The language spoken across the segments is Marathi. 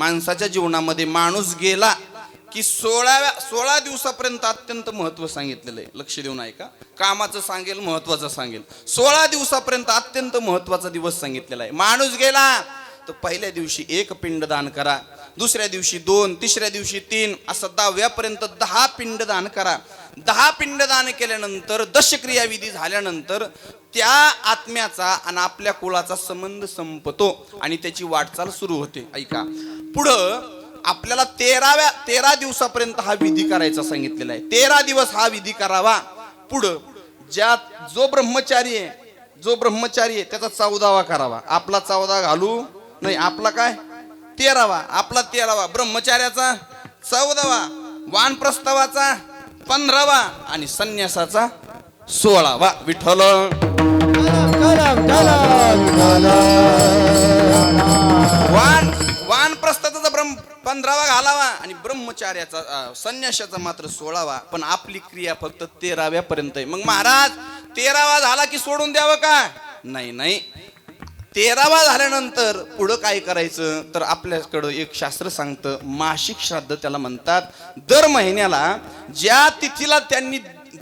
माणसाच्या जीवनामध्ये माणूस गेला की 16 दिवसापर्यंत अत्यंत महत्व सांगितलेलं आहे. लक्ष देऊन ऐका. कामाचं सांगेल, महत्वाचं सांगेल. 16 दिवसापर्यंत अत्यंत महत्वाचा दिवस सांगितलेला आहे. माणूस गेला तर पहिल्या दिवशी 1 पिंडदान करा, दुसऱ्या दिवशी 2, तिसऱ्या दिवशी 3, असं 10व्यापर्यंत 10 पिंडदान करा. 10 पिंडदान केल्यानंतर दशक्रियाविधी झाल्यानंतर त्या आत्म्याचा आणि आपल्या कुळाचा संबंध संपतो आणि त्याची वाटचाल सुरू होते. ऐका, पुढं आपल्याला 13 दिवसापर्यंत हा विधी करायचा सांगितलेला आहे. 13 दिवस हा विधी करावा. पुढं जो ब्रह्मचारी आहे त्याचा 14वा करावा. आपला 14 घालू नाही, आपला काय 13वा, आपला 13वा, ब्रह्मचार्याचा 14वा, वानप्रस्तावाचा 15वा आणि संन्यासाचा 16वा. विठ्ठल वानप्रस्थाचा 15वा घालावा आणि ब्रह्मचार्याचा संन्यासाचा मात्र 16वा. पण आपली क्रिया फक्त 13व्या पर्यंत आहे. मग महाराज 13वा झाला की सोडून द्यावं का? नाही. 13वा झाल्यानंतर पुढं काय करायचं तर आपल्याकडं एक शास्त्र सांगतं, मासिक श्राद्ध त्याला म्हणतात. दर महिन्याला ज्या तिथीला त्यांनी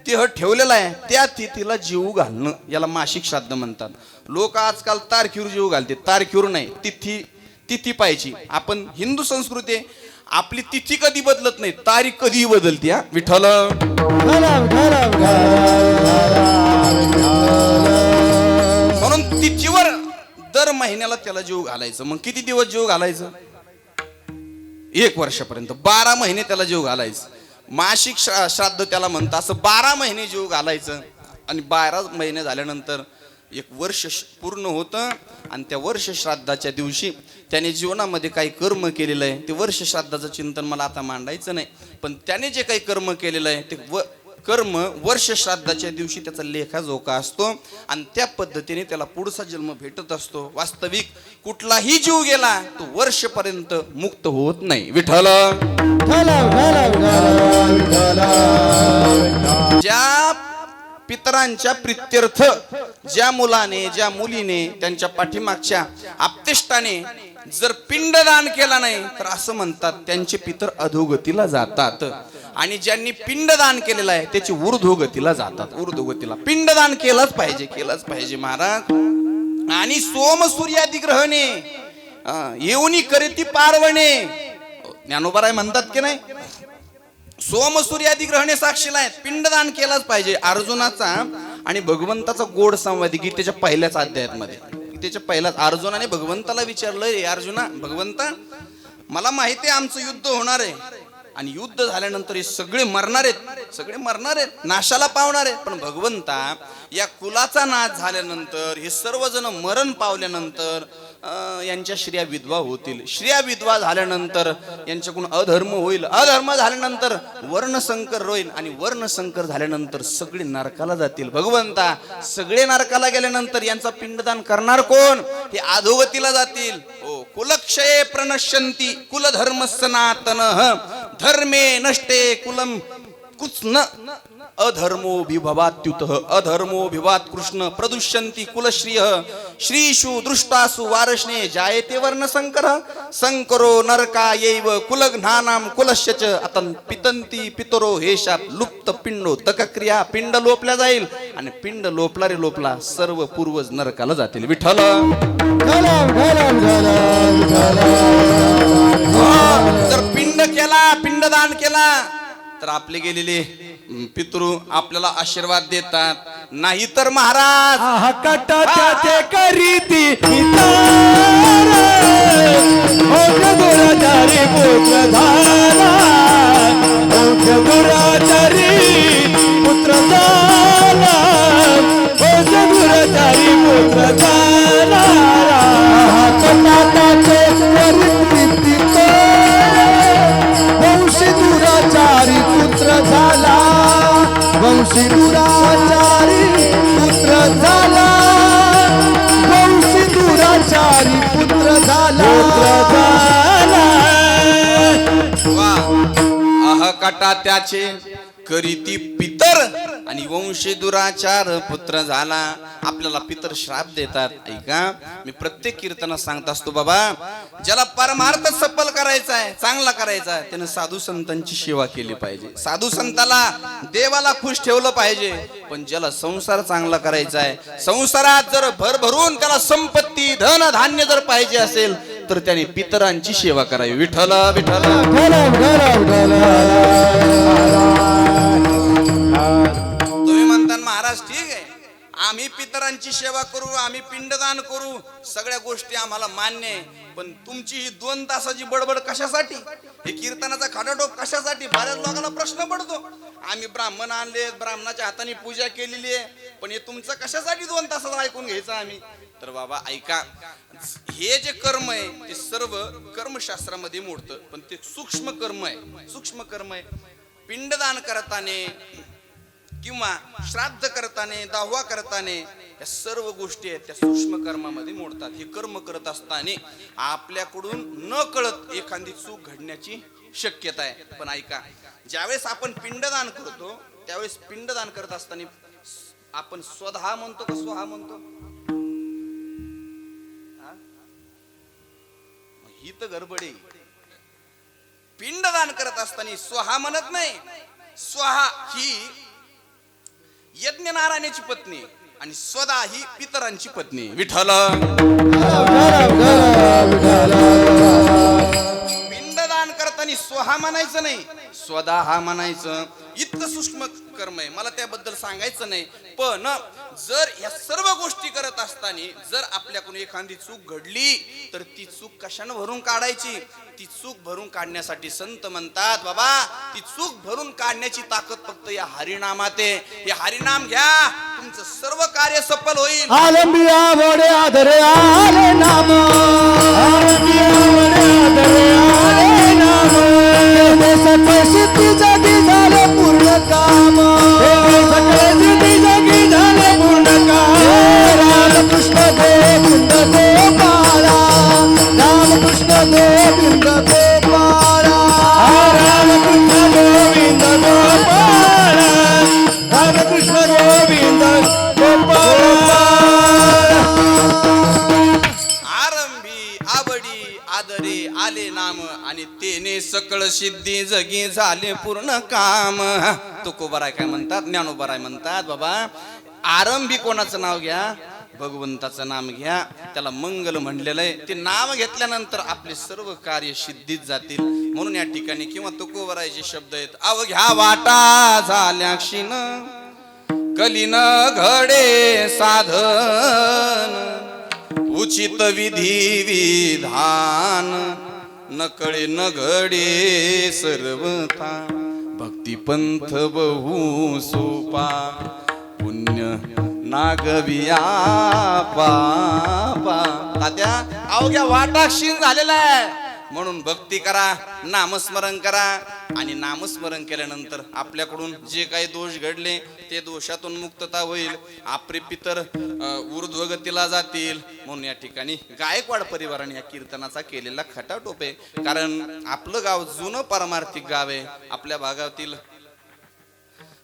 देह ठेवलेला आहे त्या तिथीला जीव घालणं याला मासिक श्राद्ध म्हणतात. लोक आजकाल तारखेवर जीव घालते. तारखेवर नाही, तिथी पाहिजे. आपण हिंदू संस्कृती आहे, आपली तिथी कधी बदलत नाही, तारीख कधी बदलते. हा विठ्ठल. म्हणून तिथीवर दर महिन्याला त्याला जीव घालायचं. मग किती दिवस जीव घालायचं? 1 वर्षापर्यंत 12 महिने त्याला जीव घालायचं. मासिक श्राद्ध त्याला म्हणतात. असं 12 महिने जीव घालायचं आणि 12 महिने झाल्यानंतर 1 वर्ष पूर्ण होतं आणि त्या वर्ष श्राद्धाच्या दिवशी त्याने जीवनामध्ये काही कर्म केलेलं आहे. ते वर्ष श्राद्धाचं चिंतन मला आता मांडायचं नाही, पण त्याने जे काही कर्म केलेलं आहे ते कर्म वर्ष श्राद्धाच्या दिवशी त्याचा लेखाजोखा असतो आणि त्या पद्धतीने त्याला पुढचा जन्म भेटत असतो. वास्तविक कुठलाही जीव गेला तो वर्षपर्यंत मुक्त होत नाही. विठ्ठल. ज्या पितरांच्या प्रित्यर्थ ज्या मुलाने ज्या मुलीने त्यांच्या पाठीमागच्या आप्तेष्टाने जर पिंडदान केला नाही तर असं म्हणतात त्यांचे पितर अधोगतीला जातात आणि ज्यांनी पिंडदान केलेलं आहे त्याची ऊर्ध्वगतीला जातात. ऊर्ध्वगतीला पिंडदान केलंच पाहिजे महाराज. आणि सोम सूर्यादी ग्रहणे येऊनी करीती पार्वणे, ज्ञानोबा म्हणतात की नाही, सोम सूर्यादी ग्रहणे साक्षीला आहेत. पिंडदान केलंच पाहिजे. अर्जुनाचा आणि भगवंताचा गोड संवाद गीतेच्या पहिल्याच अध्यायामध्ये. गीतेच्या पहिल्याच अर्जुनाने भगवंताला विचारलं, रे अर्जुना, भगवंता मला माहिती आहे आमचं युद्ध होणार आहे आणि युद्ध झाल्यानंतर हे सगळे मरणार आहेत, नाशाला पावणार आहेत. पण भगवंता, या कुलाचा नाश झाल्यानंतर हे सर्वजण मरण पावल्यानंतर यांच्या श्रिया विधवा होतील. श्रिया विधवा झाल्यानंतर यांच्याकडून अधर्म होईल. अधर्म झाल्यानंतर वर्णसंकर होईल आणि वर्णसंकर झाल्यानंतर सगळे नरकाला जातील. भगवंता, सगळे नरकाला गेल्यानंतर यांचा पिंडदान करणार कोण? हे अधोगतीला जातील. ओ कुलक्षये प्रणश्यन्ति कुलधर्म सनातनः धर्मे नष्टे कुलम कुत्न अधर्मो विभवात्युतः अधर्मो विभात कृष्ण प्रदुष्यन्ति कुलश्रियः श्रीषु दृष्टासु वारश्ने जायते वर्णसंकरः संकरो नरकायैव कुलघ्नानां कुलस्य च अतन् पितन्ति पितरो हेशात लुप्त पिंडो तकक्रिया. पिंड लोपल्या जाईल आणि पिंड लोपला सर्व पूर्वज नरकाला जातील. विठ्ठल. जर पिंडदान केला तर आपले गेलेले पितृ आपल्याला आशीर्वाद देतात. नाही तर महाराज कटाचे करीती पुत्र झाला, पुत्र झाला. कटाचे करीती वंशी दुराचारी पुत्र झाला, वंशी दुराचारी पुत्र झाला, वंशी दुराचारी पुत्र झाला. कटा त्याचे करीती पितर आणि वंशी दुराचार पुत्र झाला. आपल्याला पितर श्राप देतात. ऐका, मी प्रत्येक कीर्तनात सांगत असतो, बाबा ज्याला परमार्थ सफल करायचा आहे, चांगला करायचा आहे, त्यानं साधू संतांची सेवा केली पाहिजे. साधू संताला, देवाला खुश ठेवलं पाहिजे. पण ज्याला संसार चांगला करायचा आहे, संसारात जर भरभरून त्याला संपत्ती धन धान्य जर पाहिजे असेल, तर त्याने पितरांची सेवा करावी. विठ्ठल विठ्ठल. तुम्ही म्हणता महाराज ठीक आहे, आम्ही पितरांची सेवा करू, आम्ही पिंडदान करू, सगळ्या गोष्टी आम्हाला मान्य आहे. पण तुमची ही 2 तासाची बडबड कशासाठी? हे कीर्तनाचा खाटाटोप कशासाठी? बऱ्याच लोकांना प्रश्न पडतो. आम्ही ब्राह्मण आणले, ब्राह्मणाच्या हाताने पूजा केलेली आहे, पण हे तुमचं कशासाठी 2 तासात ऐकून घ्यायचं आम्ही? तर बाबा ऐका, हे जे कर्म आहे ते सर्व कर्मशास्त्रामध्ये मोडतं, पण ते सूक्ष्म कर्म आहे. सूक्ष्म कर्म आहे. पिंडदान करताना किंवा श्राद्ध करताना, दावा करताना, या सर्व गोष्टी आहेत त्या सूक्ष्म कर्मामध्ये मोडतात. हे कर्म करत असताना आपल्याकडून न कळत एखादी चूक घडण्याची शक्यता आहे. पण ऐका, ज्यावेळेस आपण पिंडदान करतो त्यावेळेस पिंडदान करत असताना आपण स्वतः म्हणतो का स्वहा म्हणतो? ही तर गडबडी. पिंडदान करत असताना स्वहा म्हणत नाही. स्वहा ही यज्ञनारायणाची पत्नी आणि स्वदा ही पितरांची पत्नी. विठ्ठल. पिंडदान करताना स्वहा म्हणायचं नाही, स्वदा हा म्हणायचं. इतकं सूक्ष्म कर्म आहे, मला त्याबद्दल सांगायचं नाही. पण जर या सर्व गोष्टी करत असताना जर आपल्याकडून एखादी चूक घडली, तर ती चूक कशानं भरून काढायची? ती चूक भरून काढण्यासाठी संत म्हणतात, बाबा ती चूक भरून काढण्याची ताकद फक्त या हरिनामात आहे. हे हरिनाम घ्या, तुमचं सर्व कार्य सफल होईल. आलंबिया वडे आदरे आले नाम, आलंबिया वडे आदरे आले नाम, सकळ सिद्धी जगी झाले पूर्ण काम, सकळ सिद्धी जगी झाले पूर्ण काम. रामकृष्ण गोविंद गोपाला, रामकृष्ण गोविंद गोपाला, रामकृष्ण गोविंद गोपाला, रामकृष्ण गोविंद गोपाला. आरंभी आवडी आदरे आले नाम, आणि तेने सकळ सिद्धी जगी झाले पूर्ण काम. तुकोबाराय काय म्हणतात, ज्ञानोबाराय म्हणतात, बाबा आरंभी कोणाचं नाव घ्या? भगवंताचं नाम घ्या. त्याला मंगल म्हणलेलं आहे. ते नाव घेतल्यानंतर आपले सर्व कार्य सिद्धीत जातील. म्हणून या ठिकाणी किंवा तुकोबारायचे शब्द आहेत, अवघ्या वाटा झाल्या क्षीण, कलीन घडे साधन, उचित विधी विधान, नकळे न घडे सर्वथा, भक्तिपंथ बहु सोपा, पुण्य नागविया पापा. तात्या अवघ्या वाटा क्षीण झालेला आहे, म्हणून भक्ती करा, नामस्मरण करा. आणि नामस्मरण केल्यानंतर आपल्याकडून जे काही दोष घडले ते दोषातून मुक्तता होईल. आपले पितर ऊर्ध्वगतीला जातील. म्हणून या ठिकाणी गायकवाड परिवाराने या कीर्तनाचा केलेला खटाटोप आहे. कारण आपलं गाव जुनं पारमार्थिक गाव आहे. आपल्या भागातील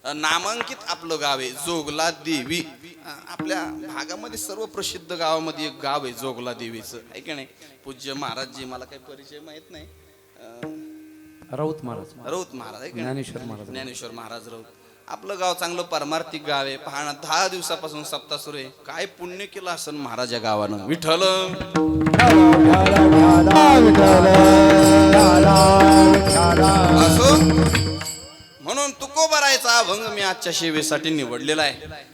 नामांकित आपलं गाव आहे जोगला देवी. आपल्या भागामध्ये सर्व प्रसिद्ध गावामध्ये एक गाव आहे जोगला देवीचं, आहे की नाही? पूज्य महाराजजी, मला काही परिचय माहित नाही, राऊत महाराज, राऊत महाराज आहे की नाही? ज्ञानेश्वर महाराज, ज्ञानेश्वर महाराज राऊत. आपलं गाव चांगलं पारमार्थिक गाव आहे. पहा ना, 10 दिवसापासून सप्ताह सुरू आहे. काय पुण्य केलं असं महाराज या गावानं. विठ्ठल. असो, म्हणून तुकोबारायचा अभंग मी आजच्या सेवेसाठी निवडलेला आहे.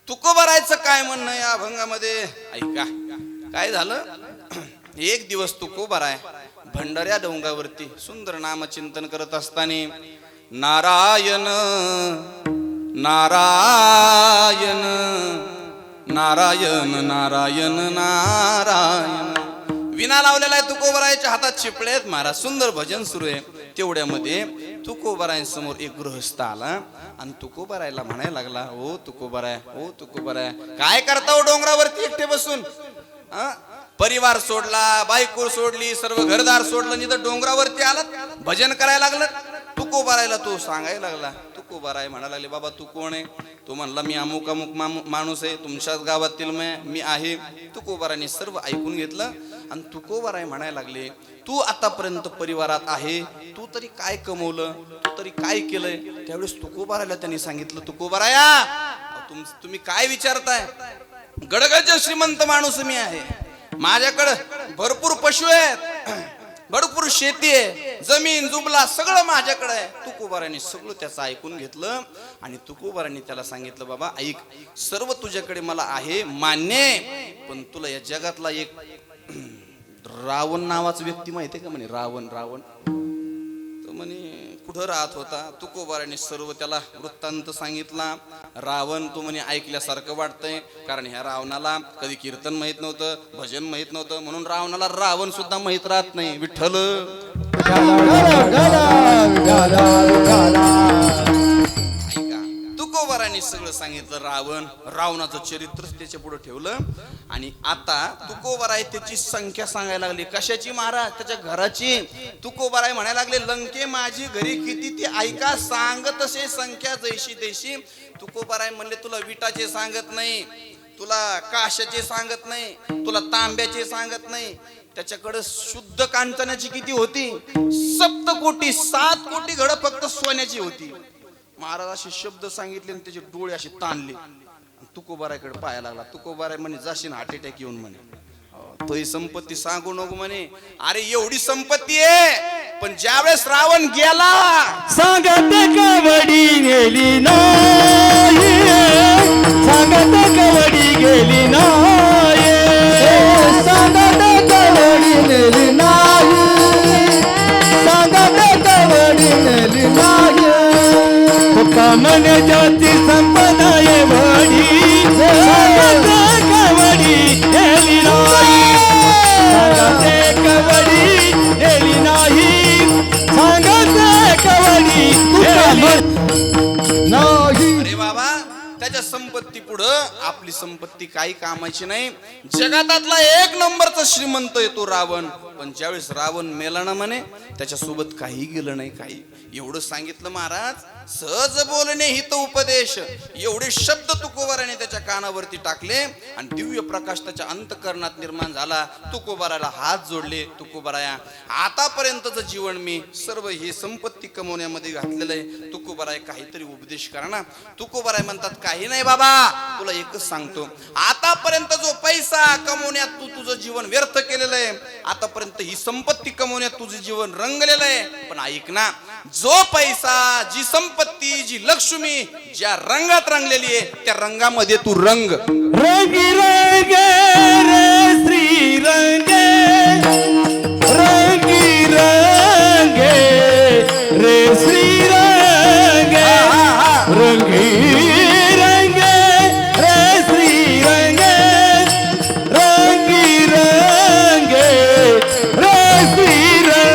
तुकोबारायचं काय म्हणणं या अभंगामध्ये ऐका. काय झालं, एक दिवस तुकोबाराय भंडाऱ्या डोंगरावरती सुंदर नामचिंतन करत असताना नारायण नारायण नारायण नारायण नारायण विना लावलेला आहे. तुकोबारायच्या हातात चिपळे आहेत. महाराज सुंदर भजन सुरू आहे. तेवढ्यामध्ये तुकोबारायांसमोर एक गृहस्थ आला आणि तुकोबारायला म्हणायला लागला, ओ तुकोबाराय, ओ तुकोबाराय, काय करता हो डोंगरावरती एकटे बसून? परिवार सोडला, बायको सोडली, सर्व घरदार सोडलं, नाही तर डोंगरावरती आलात, भजन करायला लागलं. तुकोबारायला तो सांगायला लागला. तुकोबाराय म्हणायला लागले, बाबा तू कोण आहे? तो म्हणला, मी अमुक अमुक माणूस आहे, तुमच्याच गावातील मी आहे. तुकोबाराने सर्व ऐकून घेतलं आणि तुकोबाराय म्हणायला लागले, तू आतापर्यंत परिवारात आहे, तू तरी काय कमवलं, तू तरी काय केलंय? त्यावेळेस तुकोबारायला त्यांनी सांगितलं, तुकोबाराया तुम्ही काय विचारताय? गडगड श्रीमंत माणूस मी आहे, माझ्याकडे भरपूर पशु आहेत, भरपूर शेती आहे, जमीन जुबला सगळं माझ्याकडे आहे. तुकोबाराने सगळं त्याचं ऐकून घेतलं आणि तुकोबाराने त्याला सांगितलं, बाबा ऐक, सर्व तुझ्याकडे मला आहे मान्य, पण तुला या जगातला एक रावण नावाचा व्यक्ती माहिती आहे का? म्हणे रावण. तो म्हणे कुठं राहत होता? तुकोबाराने सर्व त्याला वृत्तांत सांगितला. रावण तो म्हणे ऐकल्यासारखं वाटतंय, कारण ह्या रावणाला कधी कीर्तन माहित नव्हतं, भजन माहित नव्हतं, म्हणून रावणाला रावण सुद्धा माहित राहत नाही. विठ्ठल ऐका, तुकोबाराने सगळं सांगितलं. रावणाचं चरित्र त्याच्या पुढे ठेवलं आणि आता तुकोबाराय त्याची संख्या सांगायला लागली. कशाची महाराज? त्याच्या घराची. तुकोबाराय म्हणायला लागले, लंके माझी घरी किती ते ऐका, सांगत असे संख्या जैशी देशी. तुकोबाराय म्हणले, तुला विटाचे सांगत नाही, तुला काशाचे सांगत नाही, तुला तांब्याचे सांगत नाही. त्याच्याकडे शुद्ध कांचनाची किती होती? 7 कोटी 7 कोटी घडं फक्त सोन्याची होती. महाराज असे शब्द सांगितले आणि त्याचे डोळे असे ताणले. तुकोबारायकडे पाहायला लागला. तुकोबाराय म्हणे, जाशील हार्ट अटॅक येऊन म्हणे, तो ही संपत्ती सांगू नको म्हणे. अरे एवढी संपत्ती आहे, पण ज्यावेळेस रावण गेला, सांगत कवडी गेली नाही, सांगत कवडी गेली नाही, सांगत कवडी गेली नाही, सांगत कवडी गेली नाही. कामन ज्योती संपदा एवढी, सांगत कवडी गेली नाही, सांगत कवडी गेली नाही, सांगत कवडी गेली नाही. अरे बाबा, त्याच्या संपत्ती पुढं आपली संपत्ती काही कामाची नाही. जगातातला 1 नंबरचा श्रीमंत येतो रावण, पण ज्यावेळेस रावण मेला ना म्हणे, त्याच्यासोबत काही गेलं नाही. काही एवढं सांगितलं महाराज. सहज बोलणे हित उपदेश, एवढे शब्द तुकोबाराने त्याच्या कानावरती टाकले आणि दिव्य प्रकाश त्याच्या अंतःकरणात निर्माण झाला. तुकोबाराला हात जोडले. तुकोबाराया, आतापर्यंतचं जीवन मी सर्व ही संपत्ती कमवण्यामध्ये घातलेलं आहे. तुकोबाराय काहीतरी उपदेश करा ना. तुकोबाराय म्हणतात, काही नाही बाबा, तुला एकच सांगतो, आतापर्यंत जो पैसा कमवण्यात तू तुझं जीवन व्यर्थ केलेलं आहे, आतापर्यंत ही संपत्ती कमवण्यात तुझं जीवन रंगलेलं आहे, पण ऐक ना, जो पैसा, जी संपत्ती, जी लक्ष्मी ज्या रंगात रंगलेली आहे, त्या रंगामध्ये तू रंग. रंगी रंगे रे श्री रंगे, रंगी रंगे रे श्री रंगे, रंगी रंगे रे श्री रंगे, रंगी रंगे रे श्री रंग.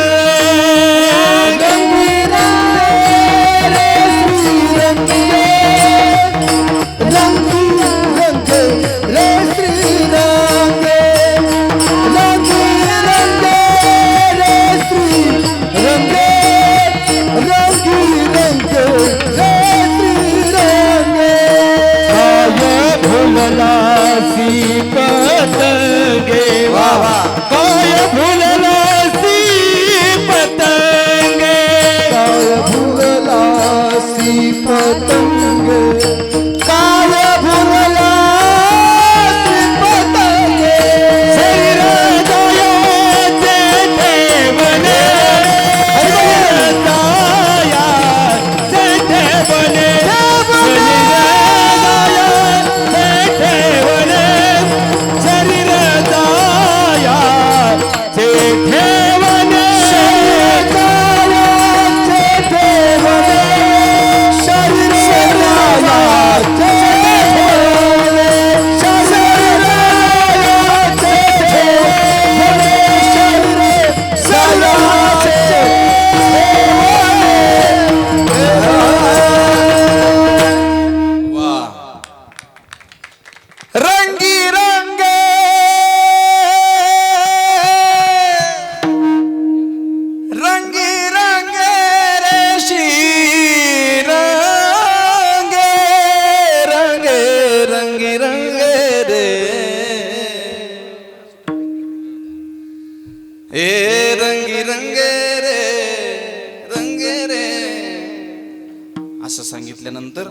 असं सांगितल्यानंतर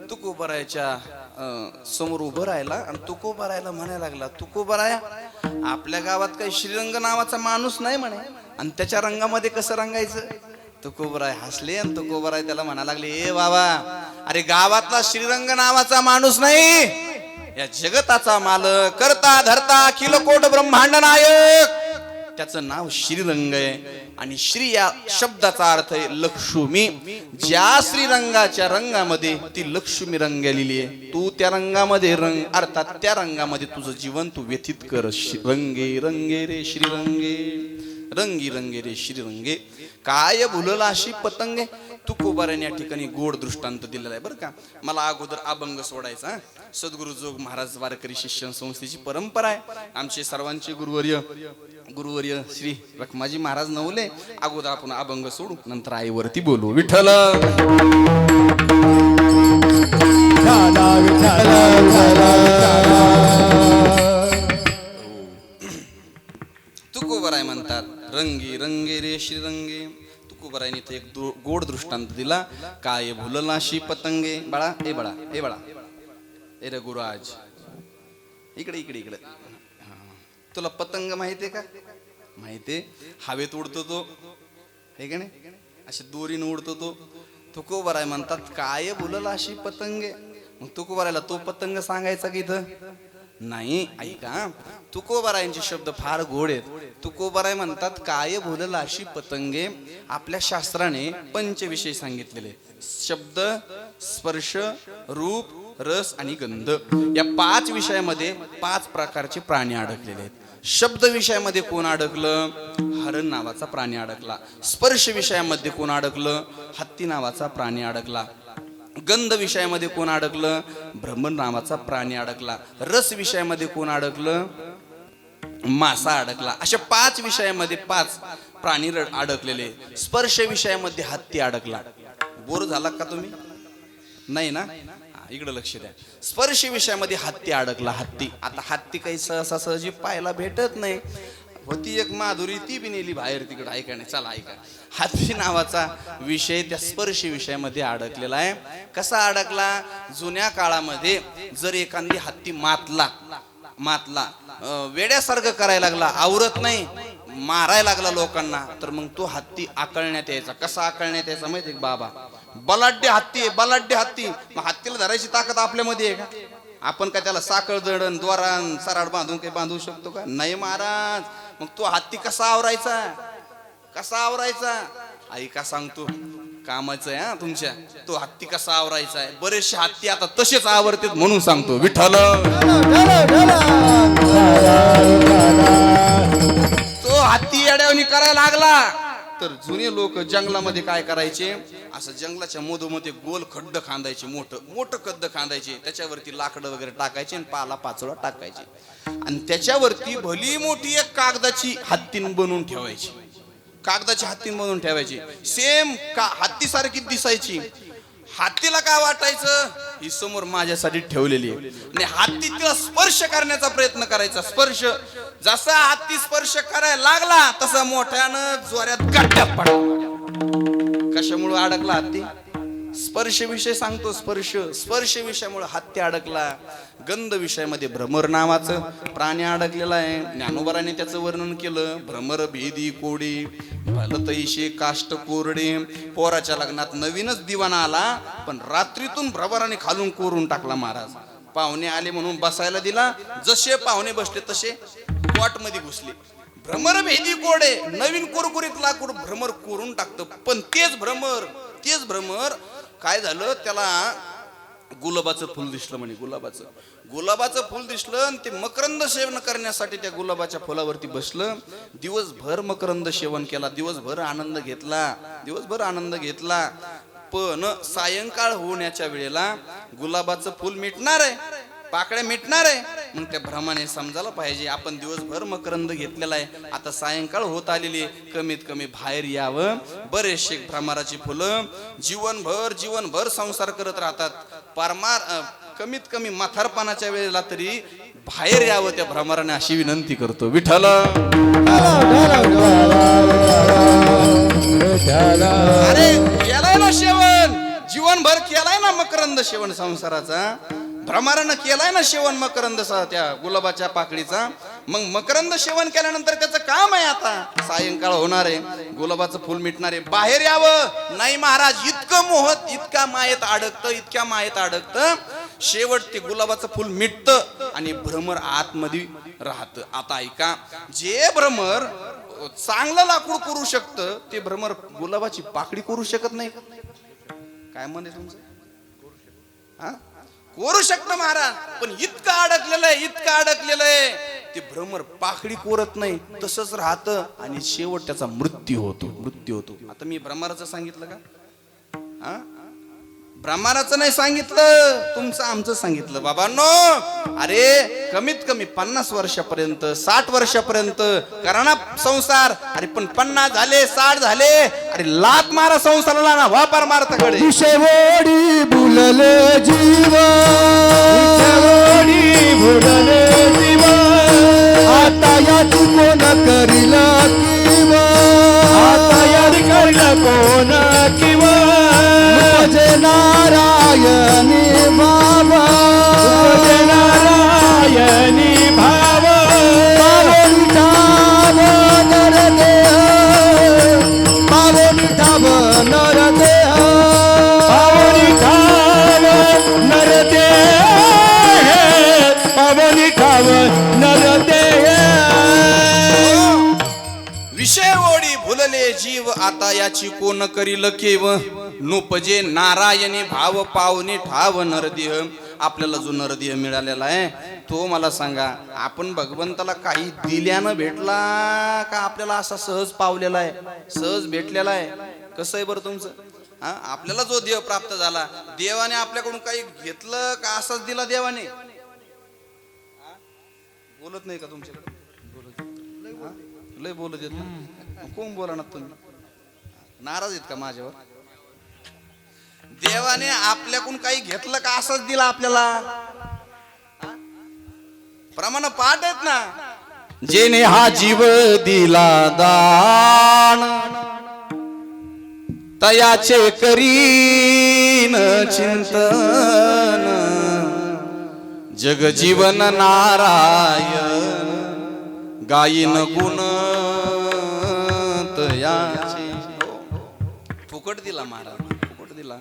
तुकोबारायच्या समोर उभं राहिला आणि तुकोबारायला म्हणायला लागला, तुकोबाराया, आपल्या गावात काही श्रीरंग नावाचा माणूस नाही म्हणे, आणि त्याच्या रंगामध्ये कसं रंगायचं? तुकोबाराय हसले आणि तुकोबाराय त्याला म्हणायला लागले, ए बाबा, अरे गावातला श्रीरंग नावाचा माणूस नाही, या जगताचा मालक, करता धरता अखिल कोट ब्रह्मांड नायक, त्याचं नाव श्रीरंग आहे. आणि श्री या शब्दाचा अर्थ आहे लक्ष्मी. ज्या श्रीरंगाच्या रंगामध्ये ती लक्ष्मी रंगलेली आहे, तू त्या रंगामध्ये रंग, अर्थात त्या रंगामध्ये तुझं जीवन तू व्यतीत कर. रंगे रंगे रे श्रीरंगे, रंगी रंगे रे श्रीरंगे, काय भुललाशी पतंगे. तुकोबाराने या ठिकाणी गोड दृष्टांत दिलेला आहे बरं का. मला अगोदर अभंग सोडायचा. सद्गुरु जोग महाराज वारकरी शिक्षण संस्थेची परंपरा आहे. आमचे सर्वांचे गुरुवर्य श्री रखमाजी महाराज नवले. अगोदर आपण अभंग सोडू, नंतर आईवरती बोलू. विठ्ठल तुकोबाराय म्हणतात, रंगी रंगे रे श्रीरंगे. तुकोबारायने इथे एक गोड दृष्टांत दिला. काय भुललाशी पतंगे. बाळा, ए बाळा, ए बाळा, ए रे गुरुराज, इकडे इकडे इकडे. तुला पतंग माहितीये का? माहितीये, हवेत उडतो तो, हे का नाही, अशी दोरीने उडतो तो. तुकोबाराय म्हणतात, काय भुललाशी पतंगे. मग तुकोबारायला तो पतंग सांगायचा की इथं नाही. ऐका, तुकोबारायांचे शब्द फार गोड आहेत. तुकोबाराय म्हणतात, काय भुललाशी पतंगे. आपल्या शास्त्राने पंचविषय सांगितलेले, शब्द, स्पर्श, रूप, रस आणि गंध. या 5 विषयामध्ये 5 प्रकारचे प्राणी अडकलेले आहेत. शब्द विषयामध्ये कोण अडकलं? हरण नावाचा प्राणी अडकला. स्पर्श विषयामध्ये कोण अडकलं? हत्ती नावाचा प्राणी अडकला. गंध विषयामध्ये कोण अडकलं? भ्रमर नावाचा प्राणी अडकला. रस विषयामध्ये कोण अडकलं? मासा अडकला. अशा 5 विषयामध्ये 5 प्राणी अडकलेले. स्पर्श विषयामध्ये हत्ती अडकला. बोर झाला का तुम्ही? नाही ना, इकडे लक्ष द्या. स्पर्श विषयामध्ये हत्ती अडकला. हत्ती, आता हत्ती काही सहसा सहजी पाहायला भेटत नाही. होती एक माधुरी, ती बी नेली बाहेर तिकडे. ऐका नाही, चला ऐका. हत्ती नावाचा विषय त्या स्पर्श विषयामध्ये अडकलेला आहे. कसा अडकला? जुन्या काळामध्ये जर एखादी हत्ती मातला वेड्यासारखं करायला लागला, आवरत नाही, मारायला लागला लोकांना, तर मग तो हत्ती आकळण्यात यायचा. कसा आकळण्यात यायचा माहिती आहे बाबा? बलाढ्य हत्ती आहे, बलाढ्य हत्ती. मग हत्तीला धरायची ताकद आपल्यामध्ये आहे का? आपण काय त्याला साखळ जडण, द्वारान, सराड बांधून काही बांधू शकतो का? नाही महाराज. मग तो हत्ती कसा आवरायचा? कसा आवरायचा? ऐका सांगतो, कामाचं आहे हा तुमच्या. तो हत्ती कसा आवरायचा आहे. बरेचसे हत्ती आता तसेच आवरतात म्हणून सांगतो. विठ्ठल, तो हत्ती येड्यावणी करायला लागला तर जुने लोक जंगलामध्ये काय करायचे, असं जंगलाच्या मधोमध्ये गोल खड्ड खांदायचे, मोठं खड्ड खांदायचे. त्याच्यावरती लाकडं वगैरे टाकायचे आणि पाला पाचोळा टाकायचे, आणि त्याच्यावरती भली मोठी एक कागदाची हत्तीन बनवून ठेवायची. कागदाची हत्तीन बनवून ठेवायची. सेम हत्ती सारखी दिसायची. हत्तीला काय वाटायचं, ही समोर माझ्यासाठी ठेवलेली आहे. आणि हत्ती तिला स्पर्श करण्याचा प्रयत्न करायचा. स्पर्श, जसा हत्ती स्पर्श करायला लागला तसा मोठ्यानं जोऱ्यात गड्ड्यात पडला. कशामुळे अडकला हत्ती? स्पर्श विषय सांगतो. स्पर्श विषयामुळे हत्ती अडकला. गंध विषयामध्ये भ्रमर नावाचं प्राणी अडकलेला आहे. ज्ञानोबाराने त्याचं वर्णन केलं. भ्रमर भेदी कोडी, भलतैशे काष्ट कोरडे. पोराच्या लग्नात नवीनच दिवाना आला, पण रात्रीतून भ्रमराने खालून कोरून टाकला महाराज. पाहुणे आले म्हणून बसायला दिला. जसे पाहुणे बसले तसे पोट मध्ये घुसले. भ्रमर भेदी कोरडे, नवीन कुरकुरीत लाकूड भ्रमर कोरून टाकतं. पण तेच भ्रमर काय झालं, त्याला गुलाबाचं फुल दिसलं म्हणे. गुलाबाचं फुल दिसलं आणि ते मकरंद सेवन करण्यासाठी त्या गुलाबाच्या फुलावरती बसलं. दिवसभर मकरंद सेवन केला, दिवसभर आनंद घेतला. पण सायंकाळ होण्याच्या वेळेला गुलाबाचं फुल मिटणार आहे, पाकळ्या मिटणार आहे. मग त्या भ्रमाने समजायला पाहिजे, आपण दिवसभर मकरंद घेतलेला आहे, आता सायंकाळ होत आलेली, कमीत कमी बाहेर यावं. बरेचसे भ्रमराची फुलं जीवनभर संसार करत राहतात. कमीत कमी म्हातारपणाच्या वेळेला तरी बाहेर यावं त्या भ्रमराने, अशी विनंती करतो. विठ्ठल, अरे केलाय ना सेवन, जीवनभर ना मकरंद सेवन संसाराचा, भ्रमरानं केलाय ना सेवन मकरंद त्या गुलाबाच्या पाकळीचा. मग मकरंद सेवन केल्यानंतर त्याचं काम आहे आता सायंकाळ होणार आहे, गुलाबाचं फुल मिटणार आहे, बाहेर यावं नाही महाराज. इतकं मोहत, इतका मायेत अडकतं, इतक्या मायेत अडकतं, शेवट ते गुलाबाचं फुल मिटतं आणि भ्रमर आतमध्ये राहतं. आता ऐका, जे भ्रमर चांगलं लाकूड करू शकतं ते भ्रमर गुलाबाची पाकळी करू शकत नाही. काय म्हणे तुमचं? हा, कोरू शकतं महाराज, पण इतकं अडकलेलं आहे, इतकं अडकलेलं आहे, ते भ्रमर पाकळी कोरत नाही, तसंच राहतं आणि शेवट त्याचा मृत्यू होतो. आता मी भ्रमराचं सांगितलं का? हा, भ्रमराचं नाही सांगितलं, तुमचं आमचं सांगितलं बाबांनो. अरे कमीत कमी 50 वर्षापर्यंत 60 वर्षापर्यंत करा ना संसार. अरे पण 50 झाले, 60 झाले, अरे लात मारा संसाराला ना, वापर मारताकडे. विषवोडी भुलले जीव, विषवोडी भुलले जीव, आता याची कोण करील किव, आता याची करील कोण किव. तुझे नारायणी भाव, तुझे नारायणी भाव, पावन ठाव नरदेह, पावन ठाव नरदेह, पावन ठाव नरदेह, पावन ठाव नरदेह. विषय ओढी भुलले जीव, आता याची कोण करील केव. नुपजे नारायणी भाव, पावनी ठाव नरदेह. आपल्याला जो नरदेह मिळालेला आहे तो मला सांगा, आपण भगवंताला काही दिल्यानं भेटला का आपल्याला असा सहज पावलेला आहे, सहज भेटलेला आहे? कसं आहे बरं तुमचं? हा, आपल्याला जो देह प्राप्त झाला, देवाने आपल्याकडून काही घेतलं का असाच दिला देवाने? बोलत नाही का तुमच्याकडे? लय बोलत येत ना, कोण बोला ना तुम्ही? नाराज आहेत का माझ्यावर? देवाने आपल्याकडून काही घेतलं का असंच दिला आपल्याला? प्रमाण पाठ आहेत ना. जेने हा जीव दिला दान, तयाचे करीन चिंतन, जग जीवन नारायण, गायीन गुण तयाचे. फुकट दिला महाराज, फुकट दिला.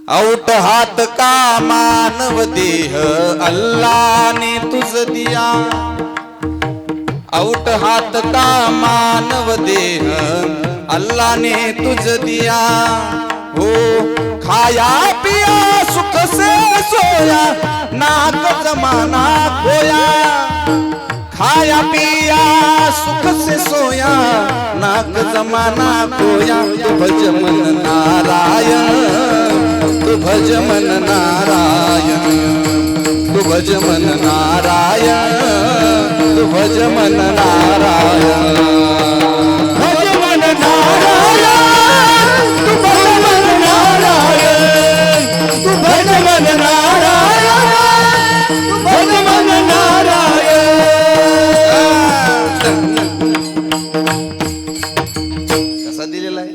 औट हात का मानव देह, अल्लाने तुझ दिया. औट हात का मानव देह, अल्लाने तुझ दिया. हो खाया पिया सुख से सोया, नाक जमाना खोया. खाया पिया सुख से सोया, नाक जमाना खोया. तू भज मन नारायण, तू भज मन नारायण, तू भज मन नारायण, तू भज मन नारायण. भज मन नारायण, तू भज मन नारायण, तू भज मन नारायण, तू भज मन नारायण. कसा दिलेला आहे?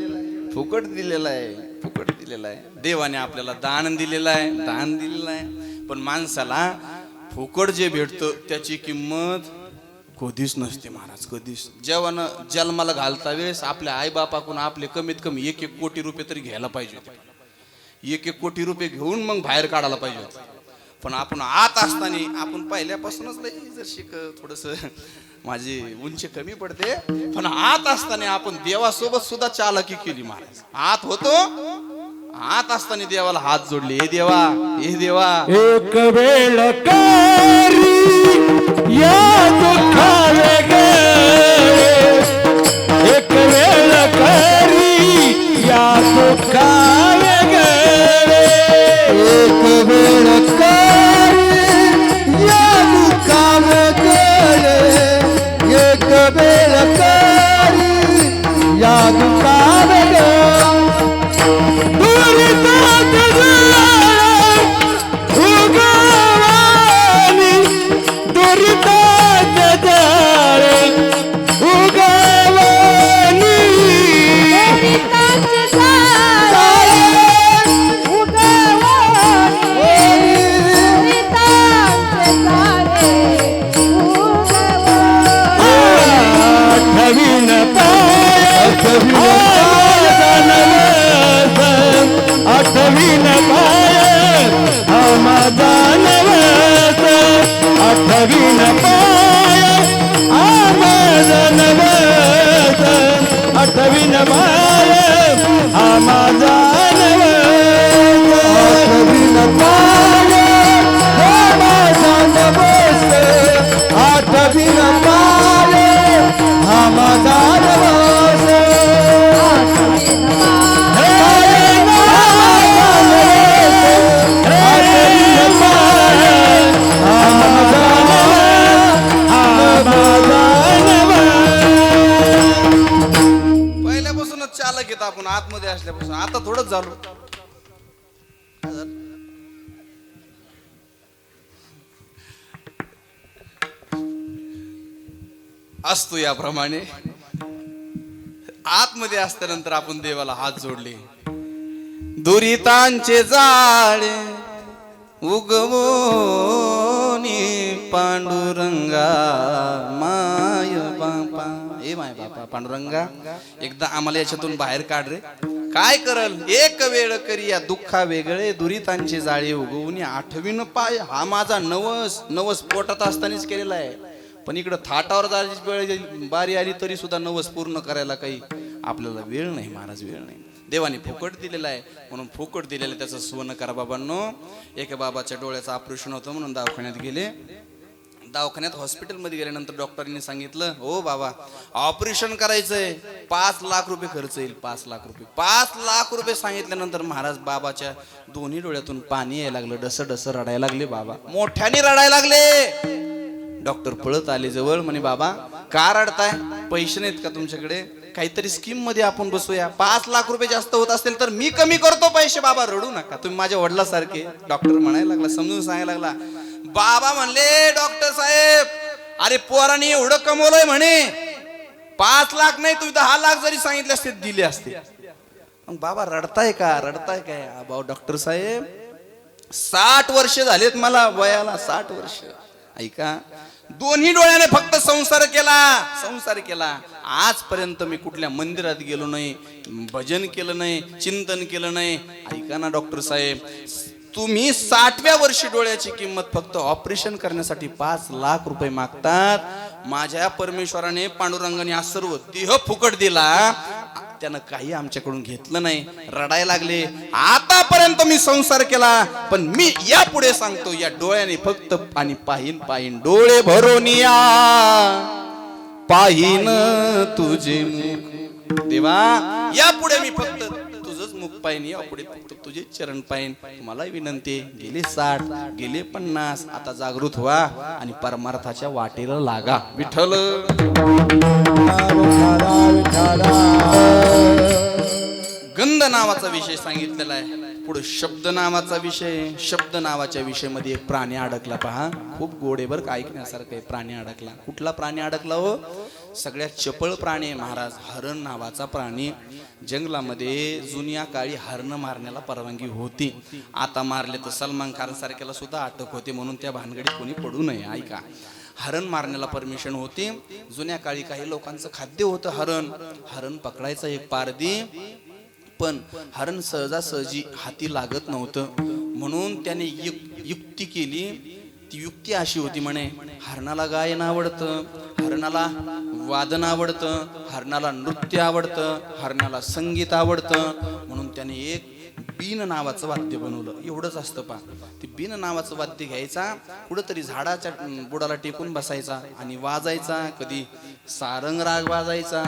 फुकट दिलेला आहे, फुकट दिलेला आहे. देवाने आपल्याला दान दिलेलं आहे, दान दिलेलं आहे. पण माणसाला फुकट जे भेटतं त्याची किंमत कधीच नसते महाराज, कधीच. जेव्हा जन्माला घालता वेळेस आपल्या आईबापाकडून आपले कमीत कमी 1-1 कोटी रुपये तरी घ्यायला पाहिजे. 1-1 कोटी रुपये घेऊन मग बाहेर काढायला पाहिजे. पण आपण आत असताना, आपण पहिल्यापासूनच लई जर शिक थोडस माझी उंची कमी पडते, पण आत असताना आपण देवासोबत सुद्धा चालाकी केली महाराज. आत होतो, आत असताना देवाला हात जोडले, हे देवा, हे देवा. एक वेळ कारी या दुःखावे गे, एक वेळ कारी या दुःखावे गे, एक वेळ कारी या दुःखावे गे, एक वेळ कारी या दुःखावे गे. आठवीन पाय हा माझा नवस आठवीन पाय हा माझा नवस आठवीन पाय हा माझा नवस आठवीन पाय हा माझा पहिल्यापासूनच चालक येत आपण आतमध्ये असल्यापासून आता थोडंच झालो. असतो याप्रमाणे आतमध्ये असल्यानंतर आपण देवाला हात जोडले. दुरितांचे जाळे उगवोनी पांडुरंगा माय बापा ए माय बापा पांडुरंगा एकदा आम्हाला याच्यातून बाहेर काढ रे. काय करल एक वेळ करी या दुःखा वेगळे दुरितांचे जाळे उगवून आठवीन पाय हा माझा नवस. नवस पोटात असतानाच केलेला आहे, पण इकडं थाटावर जायची वेळ बारी आली तरी सुद्धा नवस पूर्ण करायला काही आपल्याला वेळ नाही महाराज, वेळ नाही. देवाने फुकट दिलेला आहे म्हणून फुकट दिलेलं त्याचं सुवर्ण करा बाबांनो. एका बाबाच्या डोळ्याचं ऑपरेशन होतं म्हणून दवाखान्यात गेले. दवाखान्यात हॉस्पिटलमध्ये गेल्यानंतर डॉक्टरांनी सांगितलं हो बाबा ऑपरेशन करायचंय 5 लाख रुपये खर्च येईल. 5 लाख रुपये 5 लाख रुपये सांगितल्यानंतर महाराज बाबाच्या दोन्ही डोळ्यातून पाणी यायला लागलं. डसं डसं रडायला लागले बाबा, मोठ्याने रडायला लागले. डॉक्टर पळत आले जवळ म्हणे बाबा का रडताय, पैसे नाहीत का तुमच्याकडे, काहीतरी स्कीम मध्ये आपण बसूया. 5 लाख रुपये जास्त होत असतील तर मी कमी करतो पैसे, बाबा रडू नका तुम्ही माझ्या वडिलासारखे. डॉक्टर म्हणायला लागला, समजून सांगायला लागला. बाबा म्हणले डॉक्टर साहेब अरे पोराने एवढं कमवलंय म्हणे 5 लाख नाही तुम्ही 10 लाख जरी सांगितले असते दिले असते. मग बाबा रडताय का, रडताय काय. भाऊ डॉक्टर साहेब 60 वर्ष झालेत मला वयाला, 60 वर्ष. ऐका दोन्ही डोळ्याने फक्त संसार केला, संसार केला. आजपर्यंत मी कुठल्या मंदिरात गेलो नाही, भजन केलं नाही, चिंतन केलं नाही. ऐका ना डॉक्टर साहेब तुम्ही 60व्या वर्षी डोळ्याची किंमत फक्त ऑपरेशन करण्यासाठी 5 लाख रुपये मागतात. माझ्या परमेश्वराने पांडुरंगाने हा सर्व देह फुकट दिला, त्यानं काही आमच्याकडून घेतलं नाही. रडायला लागले. आतापर्यंत मी संसार केला पण मी यापुढे सांगतो या डोळ्याने फक्त आणि पाहिन पाहिन डोळे भरून या पाहिन तुझे मुख देवा. यापुढे मी फक्त तुझंच मुख पाहिन, यापुढे फक्त तुझे चरण पाहिन. तुम्हाला विनंती गेले 60 गेले 50 आता जागृत व्हा आणि परमार्थाच्या वाटेला लागा. विठ्ठल गंध नावाचा विषय सांगितलेला आहे. पुढे शब्द नावाचा विषय. शब्द नावाच्या विषय मध्ये एक प्राणी अडकला पहा, खूप गोड आहे बरं का, ऐकण्यासारखं आहे. प्राणी अडकला. कुठला प्राणी अडकला हो, सगळ्यात चपळ प्राणी आहे महाराज, हरण नावाचा प्राणी. जंगलामध्ये जुन्या काळी हरण मारण्याला परवानगी होती, आता मारले तर सलमान खान सारख्याला सुद्धा अटक होते, म्हणून त्या भानगडीत कोणी पडू नये. ऐका हरण मारण्याला परमिशन होती. जुन्या काळी काही लोकांचं खाद्य होतं हरण. हरण पकडायचं एक पारदी, पण हरण सहजासहजी हाती लागत नव्हतं, म्हणून त्याने युक्ती केली. ती युक्ती अशी होती म्हणे हरणाला गायन आवडतं, हरणाला वादन आवडतं, हरणाला नृत्य आवडतं, हरणाला संगीत आवडतं, म्हणून त्याने एक बीन नावाचं वाद्य बनवलं. एवढंच असतं पा. ते बीन नावाचं वाद्य घ्यायचा, कुठंतरी झाडाच्या बुडाला टेकून बसायचा आणि वाजायचा. कधी सारंग राग वाजायचा,